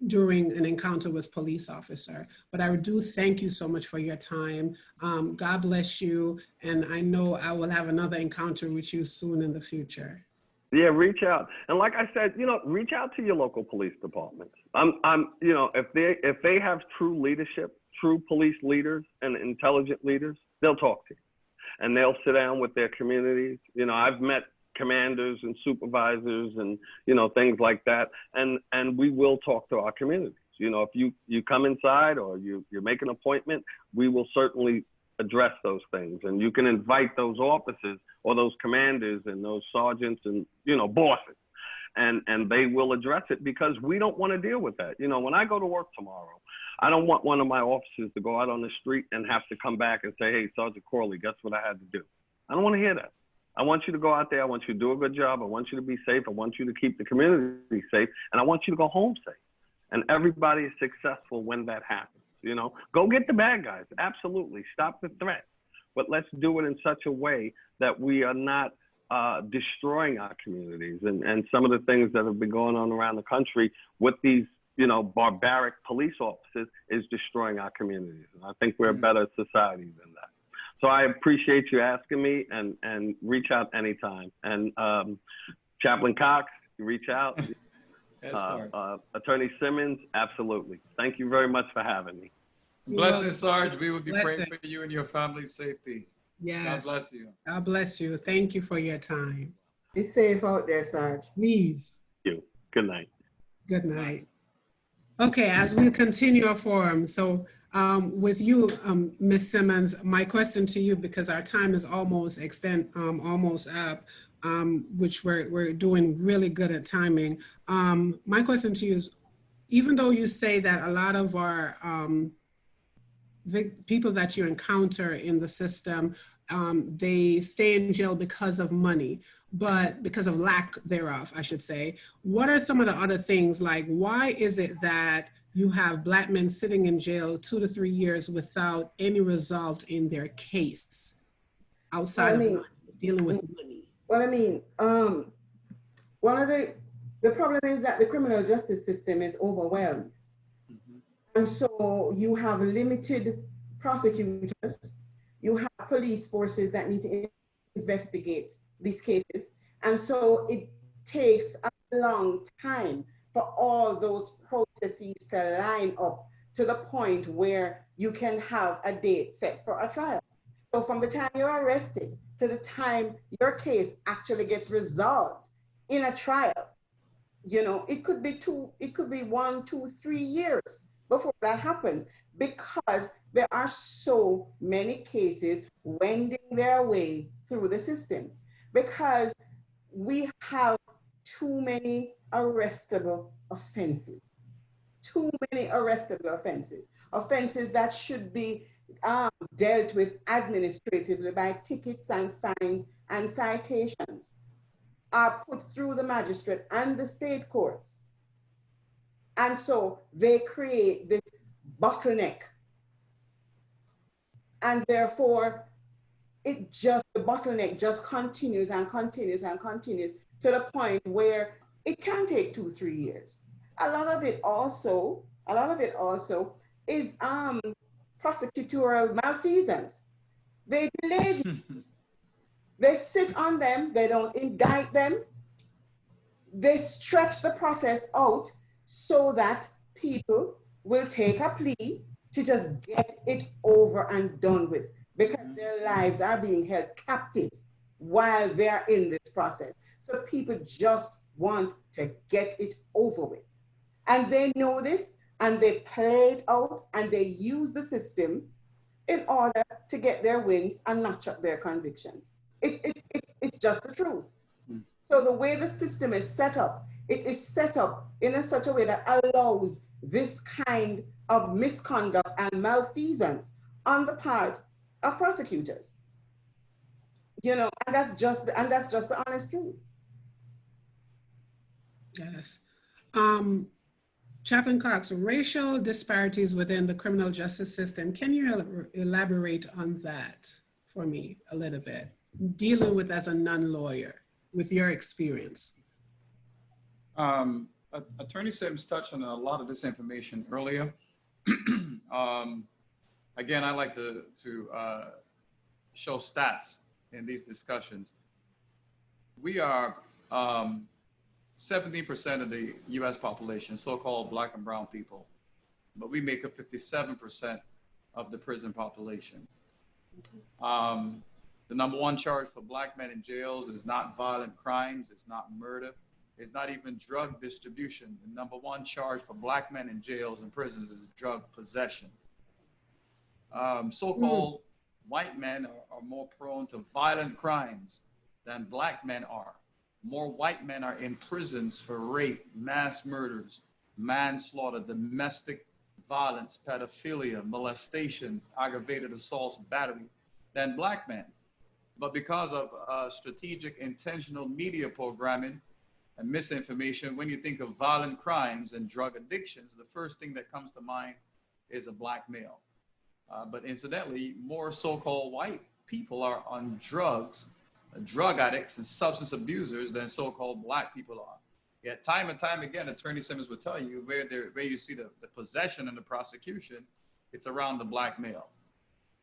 during an encounter with police officer. But I do thank you so much for your time. God bless you. And I know I will have another encounter with you soon in the future. Yeah, reach out. And like I said, you know, reach out to your local police departments. You know, if they have true leadership, true police leaders and intelligent leaders, they'll talk to you and they'll sit down with their communities. You know, I've met commanders and supervisors and, you know, things like that. And we will talk to our communities. You know, if you come inside or you make an appointment, we will certainly address those things. And you can invite those officers or those commanders and those sergeants and, you know, bosses, and they will address it, because we don't want to deal with that. You know, when I go to work tomorrow, I don't want one of my officers to go out on the street and have to come back and say, hey, Sergeant Corley, guess what I had to do? I don't want to hear that. I want you to go out there. I want you to do a good job. I want you to be safe. I want you to keep the community safe. And I want you to go home safe. And everybody is successful when that happens. You know, go get the bad guys. Absolutely. Stop the threat. But let's do it in such a way that we are not destroying our communities. And some of the things that have been going on around the country with these, you know, barbaric police officers is destroying our communities. And I think we're a better society than that. So I appreciate you asking me, and reach out anytime. And Chaplain Cox, reach out. Yes, sir. Attorney Simmons, absolutely. Thank you very much for having me. Blessings, Sarge. We will be Blessing. praying for you and your family's safety. Yes. God bless you. God bless you. Thank you for your time. Be safe out there, Sarge. Please. Thank you. Good night. Good night. Okay, as we continue our forum, so with you, Ms. Simmons, my question to you, because our time is almost almost up, which we're doing really good at timing. My question to you is, even though you say that a lot of our people that you encounter in the system, they stay in jail because of money, but because of lack thereof, I should say. What are some of the other things, like why is it that you have Black men sitting in jail 2 to 3 years without any result in their case outside of money, dealing with money? Well, I mean, one of the problem is that the criminal justice system is overwhelmed. And so you have limited prosecutors, you have police forces that need to investigate these cases. And so it takes a long time for all those processes to line up to the point where you can have a date set for a trial. So from the time you're arrested to the time your case actually gets resolved in a trial, you know, it could be 1, 2, 3 years before that happens, because there are so many cases wending their way through the system, because we have too many arrestable offenses, offenses that should be dealt with administratively by tickets and fines and citations, are put through the magistrate and the state courts. And so they create this bottleneck. And therefore, the bottleneck just continues and continues and continues to the point where it can take 2, 3 years. A lot of it also is prosecutorial malfeasance. They delay they sit on them, they don't indict them, they stretch the process out so that people will take a plea to just get it over and done with, because their lives are being held captive while they're in this process. So people just want to get it over with. And they know this, and they play it out, and they use the system in order to get their wins and notch up their convictions. It's just the truth. So the way the system is set up, it is set up in such a way that allows this kind of misconduct and malfeasance on the part of prosecutors. You know, and that's just the honest truth. Yes. Chaplain Cox, racial disparities within the criminal justice system. Can you elaborate on that for me a little bit? Dealing with as a non-lawyer, with your experience. Attorney Sims touched on a lot of this information earlier. Again, I like to show stats in these discussions. We are 17% of the US population, so-called Black and brown people, but we make up 57% of the prison population. The number one charge for Black men in jails is not violent crimes, it's not murder, it's not even drug distribution. The number one charge for Black men in jails and prisons is drug possession. So-called white men are more prone to violent crimes than Black men are. More white men are in prisons for rape, mass murders, manslaughter, domestic violence, pedophilia, molestations, aggravated assaults, battery than Black men. But because of strategic, intentional media programming and misinformation, when you think of violent crimes and drug addictions, the first thing that comes to mind is a Black male. But incidentally, more so-called white people are on drugs, drug addicts and substance abusers than so-called Black people are. Yet time and time again, Attorney Simmons will tell you where you see the possession and the prosecution, it's around the Black male.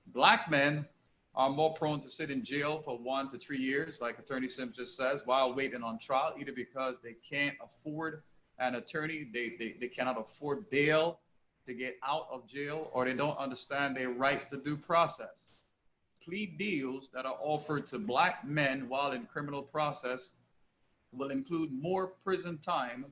Black men are more prone to sit in jail for 1 to 3 years, like Attorney Sims just says, while waiting on trial, either because they can't afford an attorney, they cannot afford bail to get out of jail, or they don't understand their rights to due process. Plea deals that are offered to Black men while in criminal process will include more prison time,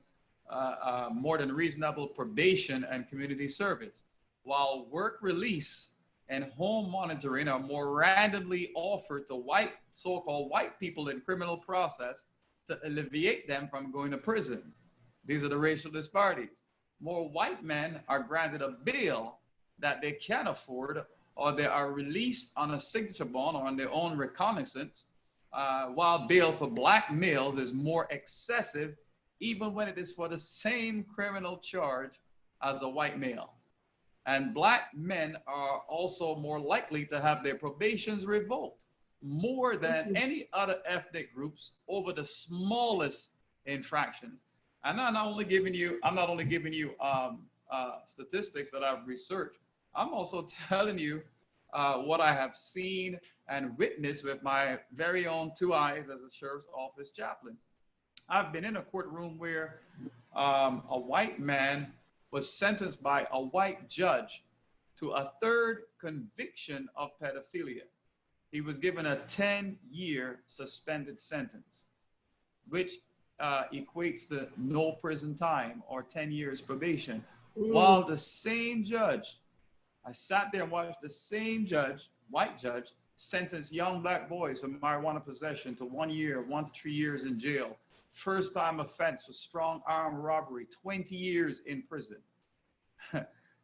more than reasonable probation and community service, while work release and home monitoring are more randomly offered to so-called white people in criminal process to alleviate them from going to prison. These are the racial disparities. More white men are granted a bail that they can afford, or they are released on a signature bond or on their own recognizance, while bail for Black males is more excessive, even when it is for the same criminal charge as a white male. And Black men are also more likely to have their probations revoked more than any other ethnic groups over the smallest infractions. And I'm not only giving you statistics that I've researched. I'm also telling you what I have seen and witnessed with my very own 2 eyes as a sheriff's office chaplain. I've been in a courtroom where a white man was sentenced by a white judge to a 3rd conviction of pedophilia. He was given a 10-year suspended sentence, which equates to no prison time or 10 years probation. While the same judge, I sat there and watched the same judge, white judge, sentence young Black boys for marijuana possession to 1 year, 1 to 3 years in jail. First time offense for strong armed robbery, 20 years in prison.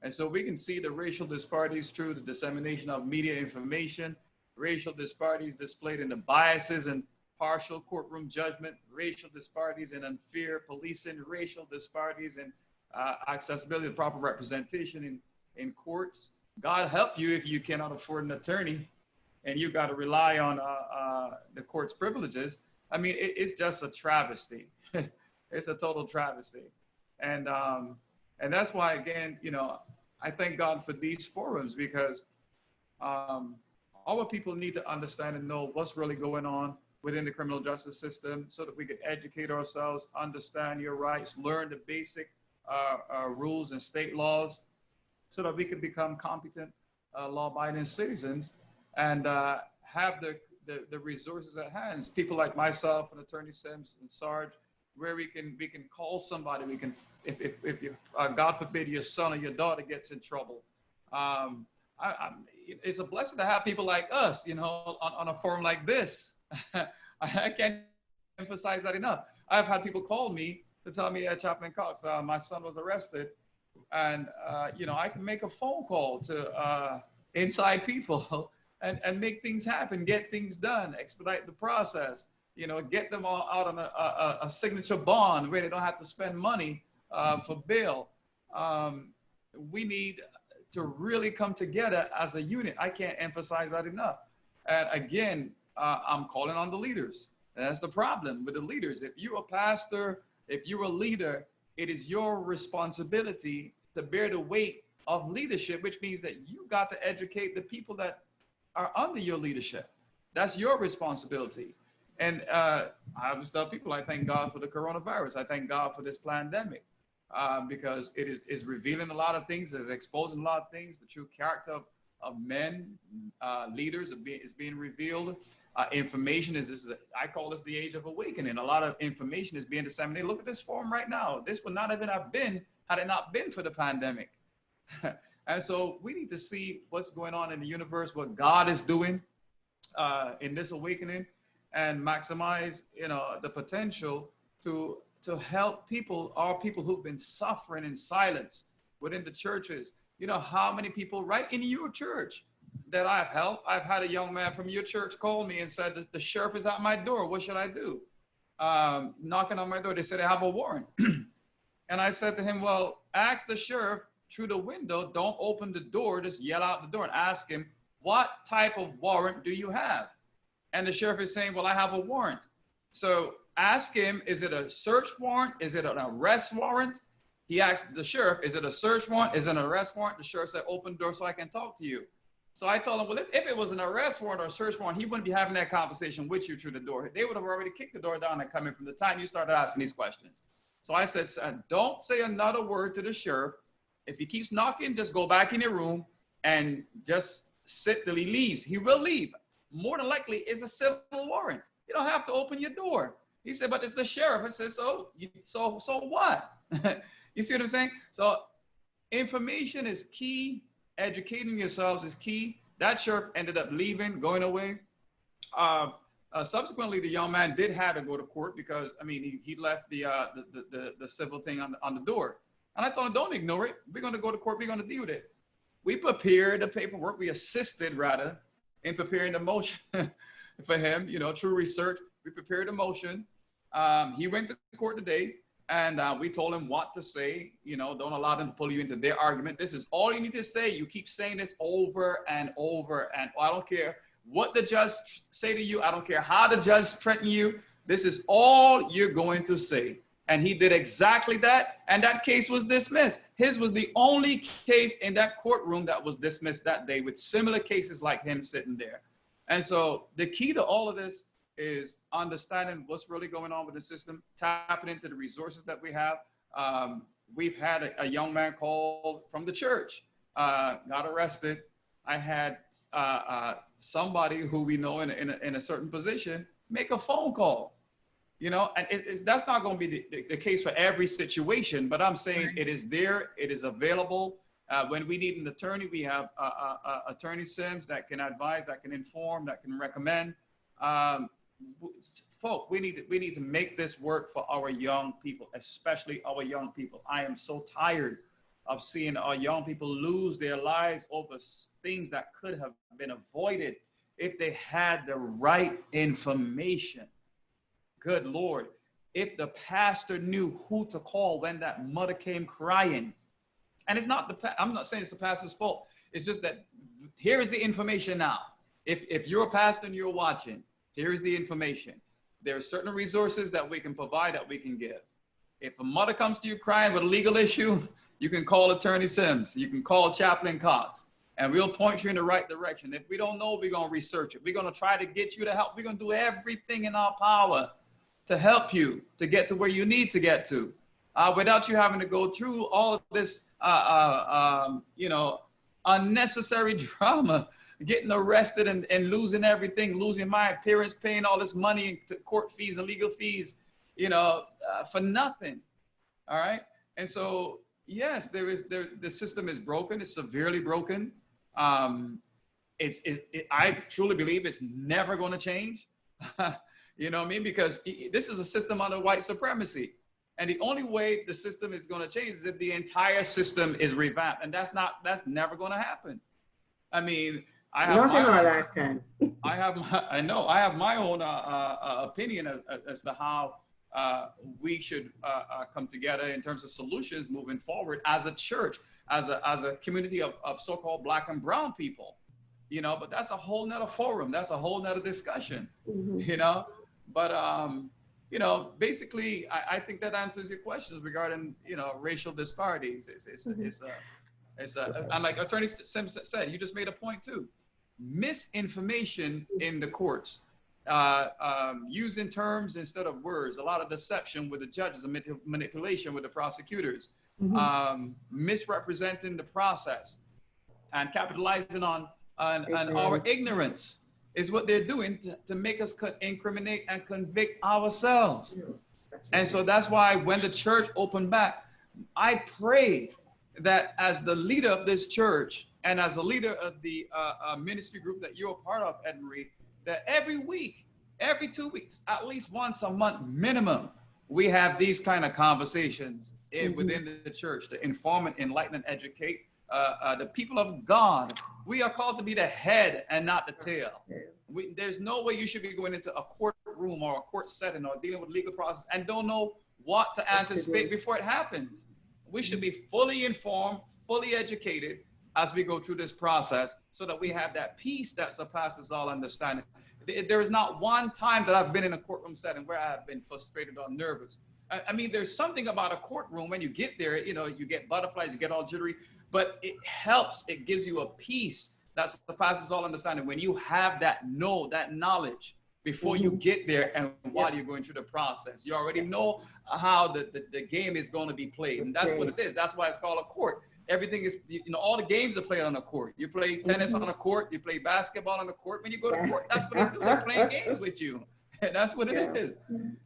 And so we can see the racial disparities through the dissemination of media information, racial disparities displayed in the biases and partial courtroom judgment, racial disparities in unfair policing, racial disparities in accessibility to proper representation in courts. God help you if you cannot afford an attorney and you got to rely on the court's privileges. I mean, it's just a travesty. It's a total travesty. And that's why, again, you know, I thank God for these forums, because our people need to understand and know what's really going on within the criminal justice system, so that we can educate ourselves, understand your rights, learn the basic rules and state laws, so that we can become competent law-abiding citizens and have the resources at hand. People like myself and Attorney Sims and Sarge, where we can call somebody. We can, if you, God forbid, your son or your daughter gets in trouble. It's a blessing to have people like us, you know, on a forum like this. I can't emphasize that enough. I've had people call me to tell me, Chaplain Cox, my son was arrested, and you know, I can make a phone call to inside people and make things happen, get things done, expedite the process, you know, get them all out on a signature bond where they don't have to spend money for bail. we need to really come together as a unit. I can't emphasize that enough. And again, I'm calling on the leaders. That's the problem with the leaders. If you're a pastor, if you're a leader, it is your responsibility to bear the weight of leadership, which means that you got to educate the people that are under your leadership. That's your responsibility. And I always tell people, I thank God for the coronavirus. I thank God for this pandemic because it is revealing a lot of things, is exposing a lot of things. The true character of men, leaders is being revealed. Information I call this the age of awakening. A lot of information is being disseminated. Look at this forum right now. This would not even have been had it not been for the pandemic. And so we need to see what's going on in the universe, what God is doing in this awakening, and maximize, the potential to help people, our people who've been suffering in silence within the churches. You know how many people right in your church that I've helped. I've had a young man from your church call me and said that the sheriff is at my door. What should I do? Knocking on my door. They said I have a warrant. And I said to him, well, ask the sheriff through the window. Don't open the door. Just yell out the door and ask him, what type of warrant do you have? And the sheriff is saying, well, I have a warrant. So ask him, is it a search warrant? Is it an arrest warrant? He asked the sheriff, is it a search warrant? Is it an arrest warrant? The sheriff said, open the door so I can talk to you. So I told him, well, if it was an arrest warrant or a search warrant, he wouldn't be having that conversation with you through the door. They would have already kicked the door down and come in from the time you started asking these questions. So I said, don't say another word to the sheriff. If he keeps knocking, just go back in your room and just sit till he leaves. He will leave. More than likely, it's a civil warrant. You don't have to open your door. He said, but it's the sheriff. I said, so what? You see what I'm saying? So information is key. Educating yourselves is key. That sheriff ended up leaving, going away. Subsequently, the young man did have to go to court because, I mean, he left the civil thing on the door. And I told him, don't ignore it. We're going to go to court. We're going to deal with it. We prepared the paperwork. We assisted, rather, in preparing the motion for him, through research. We prepared a motion. He went to court today, and we told him what to say. Don't allow them to pull you into their argument. This is all you need to say. You keep saying this over and over, and I don't care what the judge say to you. I don't care how the judge threaten you. This is all you're going to say. And he did exactly that, and that case was dismissed. His was the only case in that courtroom that was dismissed that day, with similar cases like him sitting there. And so the key to all of this is understanding what's really going on with the system, tapping into the resources that we have. We've had a young man called from the church, got arrested. I had somebody who we know in a certain position make a phone call. And that's not going to be the case for every situation, but I'm saying it is there, it is available. When we need an attorney, we have Attorney Sims that can advise, that can inform, that can recommend. Folk, we need to make this work for our young people, especially our young people. I am so tired of seeing our young people lose their lives over things that could have been avoided if they had the right information. Good Lord, if the pastor knew who to call when that mother came crying, and it's not I'm not saying it's the pastor's fault. It's just that here is the information now. If you're a pastor and you're watching, here is the information. There are certain resources that we can provide, that we can give. If a mother comes to you crying with a legal issue, you can call Attorney Sims. You can call Chaplain Cox, and we'll point you in the right direction. If we don't know, we're going to research it. We're going to try to get you to help. We're going to do everything in our power to help you to get to where you need to get to, without you having to go through all of this, unnecessary drama, getting arrested and losing everything, losing my appearance, paying all this money to court fees and legal fees, for nothing. All right. And so, yes, the system is broken. It's severely broken. I truly believe it's never going to change. You know what I mean? Because this is a system under white supremacy. And the only way the system is going to change is if the entire system is revamped. And that's never going to happen. I mean, not in our lifetime. I have my own opinion as to how we should come together in terms of solutions moving forward as a church, as a community of so-called Black and brown people, you know. But that's a whole nother forum. That's a whole nother discussion, you know. But you know, basically, I think that answers your questions regarding, you know, racial disparities. And like Attorney Simpson said, you just made a point too. Misinformation in the courts, using terms instead of words, a lot of deception with the judges and manipulation with the prosecutors, misrepresenting the process and capitalizing on our ignorance is what they're doing to make us incriminate and convict ourselves. And so that's why when the church opened back, I prayed that as the leader of this church and as a leader of the ministry group that you're a part of, Ed Marie, that every week, every 2 weeks, at least once a month minimum, we have these kind of conversations within the church to inform and enlighten and educate the people of God. We are called to be the head and not the tail. There's no way you should be going into a courtroom or a court setting or dealing with legal process and don't know what to anticipate before it happens. We should be fully informed, fully educated as we go through this process so that we have that peace that surpasses all understanding. There is not one time that I've been in a courtroom setting where I have been frustrated or nervous. I mean, there's something about a courtroom when you get there, you know, you get butterflies, you get all jittery, but it helps, it gives you a peace that surpasses all understanding when you have that knowledge before you get there and while you're going through the process. You already know how the game is going to be played, and that's what it is. That's why it's called a court. Everything is, you know, all the games are played on a court. You play tennis on a court, you play basketball on a court. When you go to court, that's what they do. They're playing games with you. And that's what it is.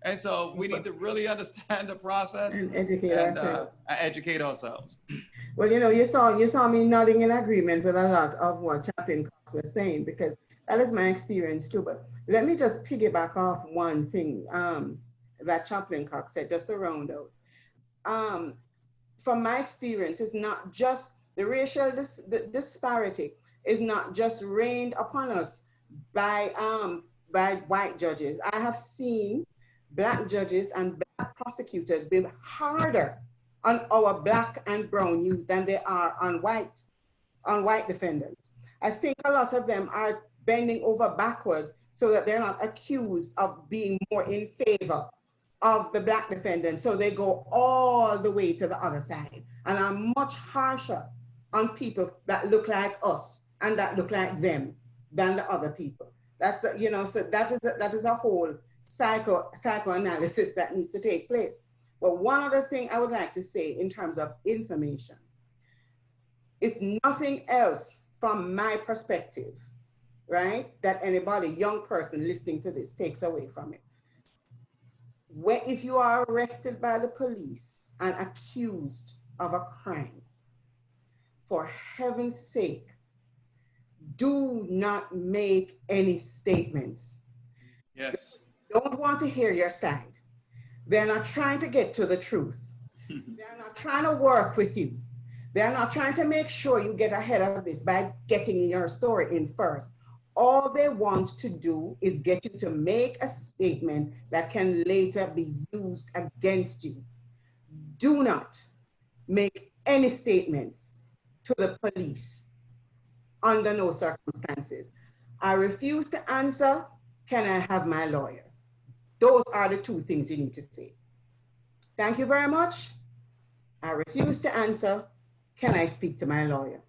And so we need to really understand the process and educate ourselves. Well, you know, you saw me nodding in agreement with a lot of what Chaplain Cox was saying, because that is my experience too. But let me just piggyback off one thing that Chaplain Cox said, just to round out. From my experience, it's not just the racial disparity is not just rained upon us by white judges. I have seen Black judges and Black prosecutors be harder on our Black and brown youth than they are on white defendants. I think a lot of them are bending over backwards so that they're not accused of being more in favor of the Black defendants. So they go all the way to the other side and are much harsher on people that look like us and that look like them than the other people. That's, you know, so that is a whole psychoanalysis that needs to take place. But one other thing I would like to say in terms of information, if nothing else from my perspective, right, that anybody, young person listening to this takes away from it. If you are arrested by the police and accused of a crime, for heaven's sake, do not make any statements. Yes. They don't want to hear your side. They're not trying to get to the truth. They're not trying to work with you. They're not trying to make sure you get ahead of this by getting your story in first. All they want to do is get you to make a statement that can later be used against you. Do not make any statements to the police under no circumstances. I refuse to answer. Can I have my lawyer? Those are the two things you need to say. Thank you very much. I refuse to answer. Can I speak to my lawyer?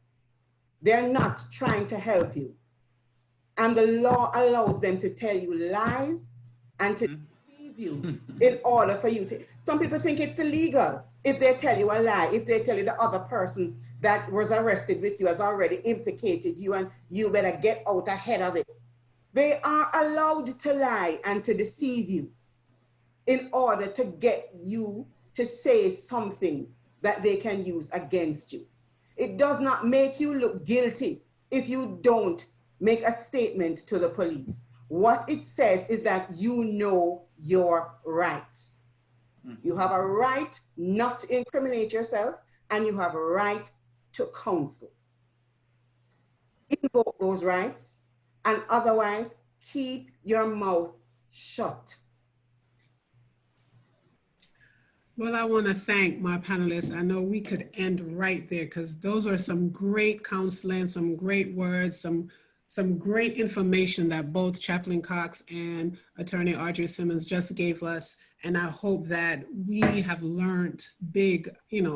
They're not trying to help you. And the law allows them to tell you lies and to deceive you in order for you to, some people think it's illegal if they tell you a lie, if they tell you the other person that was arrested with you has already implicated you and you better get out ahead of it. They are allowed to lie and to deceive you in order to get you to say something that they can use against you. It does not make you look guilty if you don't make a statement to the police. What it says is that you know your rights. You have a right not to incriminate yourself, and you have a right to counsel. Invoke those rights, and otherwise keep your mouth shut. Well, I want to thank my panelists. I know we could end right there because those are some great counseling, some great words, some great information that both Chaplain Cox and Attorney Audrey Simmons just gave us. And I hope that we have learned big,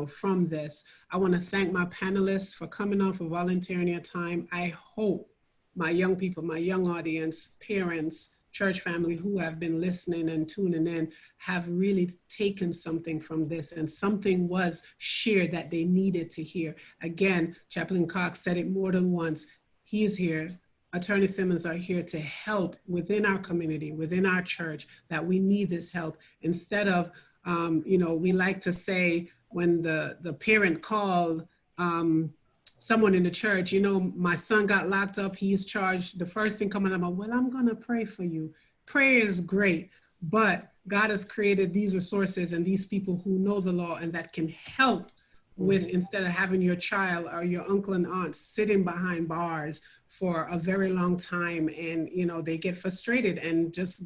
from this. I want to thank my panelists for coming on, for volunteering your time. I hope my young people, my young audience, parents, church family who have been listening and tuning in have really taken something from this, and something was shared that they needed to hear. Again, Chaplain Cox said it more than once. He's here. Attorney Simmons are here to help within our community, within our church, that we need this help. Instead of, we like to say when the parent called, someone in the church, my son got locked up, he's charged. The first thing coming up, well, I'm going to pray for you. Prayer is great, but God has created these resources and these people who know the law and that can help with, instead of having your child or your uncle and aunt sitting behind bars for a very long time, and they get frustrated and just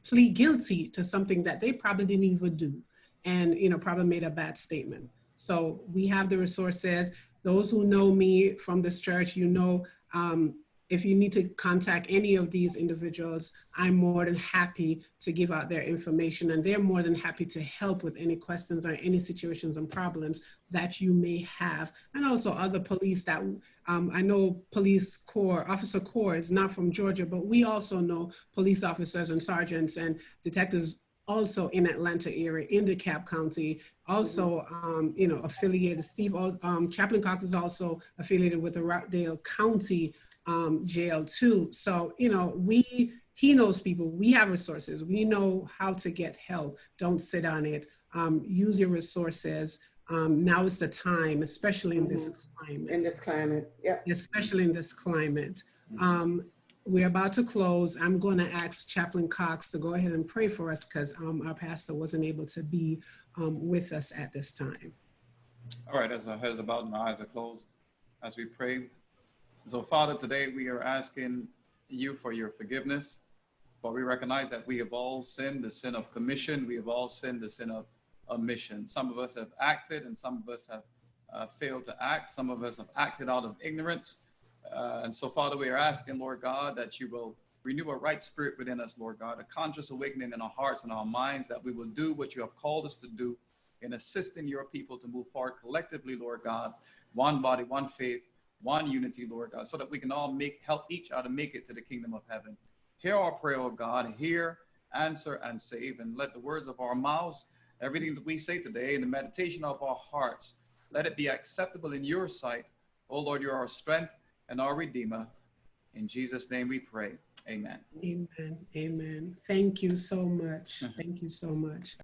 plead guilty to something that they probably didn't even do, and probably made a bad statement. So we have the resources. Those who know me from this church, if you need to contact any of these individuals, I'm more than happy to give out their information, and they're more than happy to help with any questions or any situations and problems that you may have. And also other police that I know police corps, officer corps is not from Georgia, but we also know police officers and sergeants and detectives also in Atlanta area, in DeKalb County, also, affiliated. Chaplain Cox is also affiliated with the Rockdale County jail too. So, he knows people. We have resources. We know how to get help. Don't sit on it. Use your resources. Now is the time, especially in this climate. In this climate, yeah. Especially in this climate. We're about to close. I'm going to ask Chaplain Cox to go ahead and pray for us because our pastor wasn't able to be with us at this time. All right, as our heads are bowed and our eyes are closed, as we pray. So, Father, today we are asking you for your forgiveness, but we recognize that we have all sinned the sin of commission. We have all sinned the sin of omission. Some of us have acted and some of us have failed to act. Some of us have acted out of ignorance. And so, Father, we are asking, Lord God, that you will renew a right spirit within us, Lord God, a conscious awakening in our hearts and our minds, that we will do what you have called us to do in assisting your people to move forward collectively, Lord God, one body, one faith, one unity, Lord God, so that we can all help each other make it to the kingdom of heaven. Hear our prayer, oh God, hear, answer, and save, and let the words of our mouths, everything that we say today, and the meditation of our hearts, let it be acceptable in your sight. Oh Lord, you're our strength and our Redeemer. In Jesus' name we pray. Amen. Amen. Amen. Thank you so much. Thank you so much.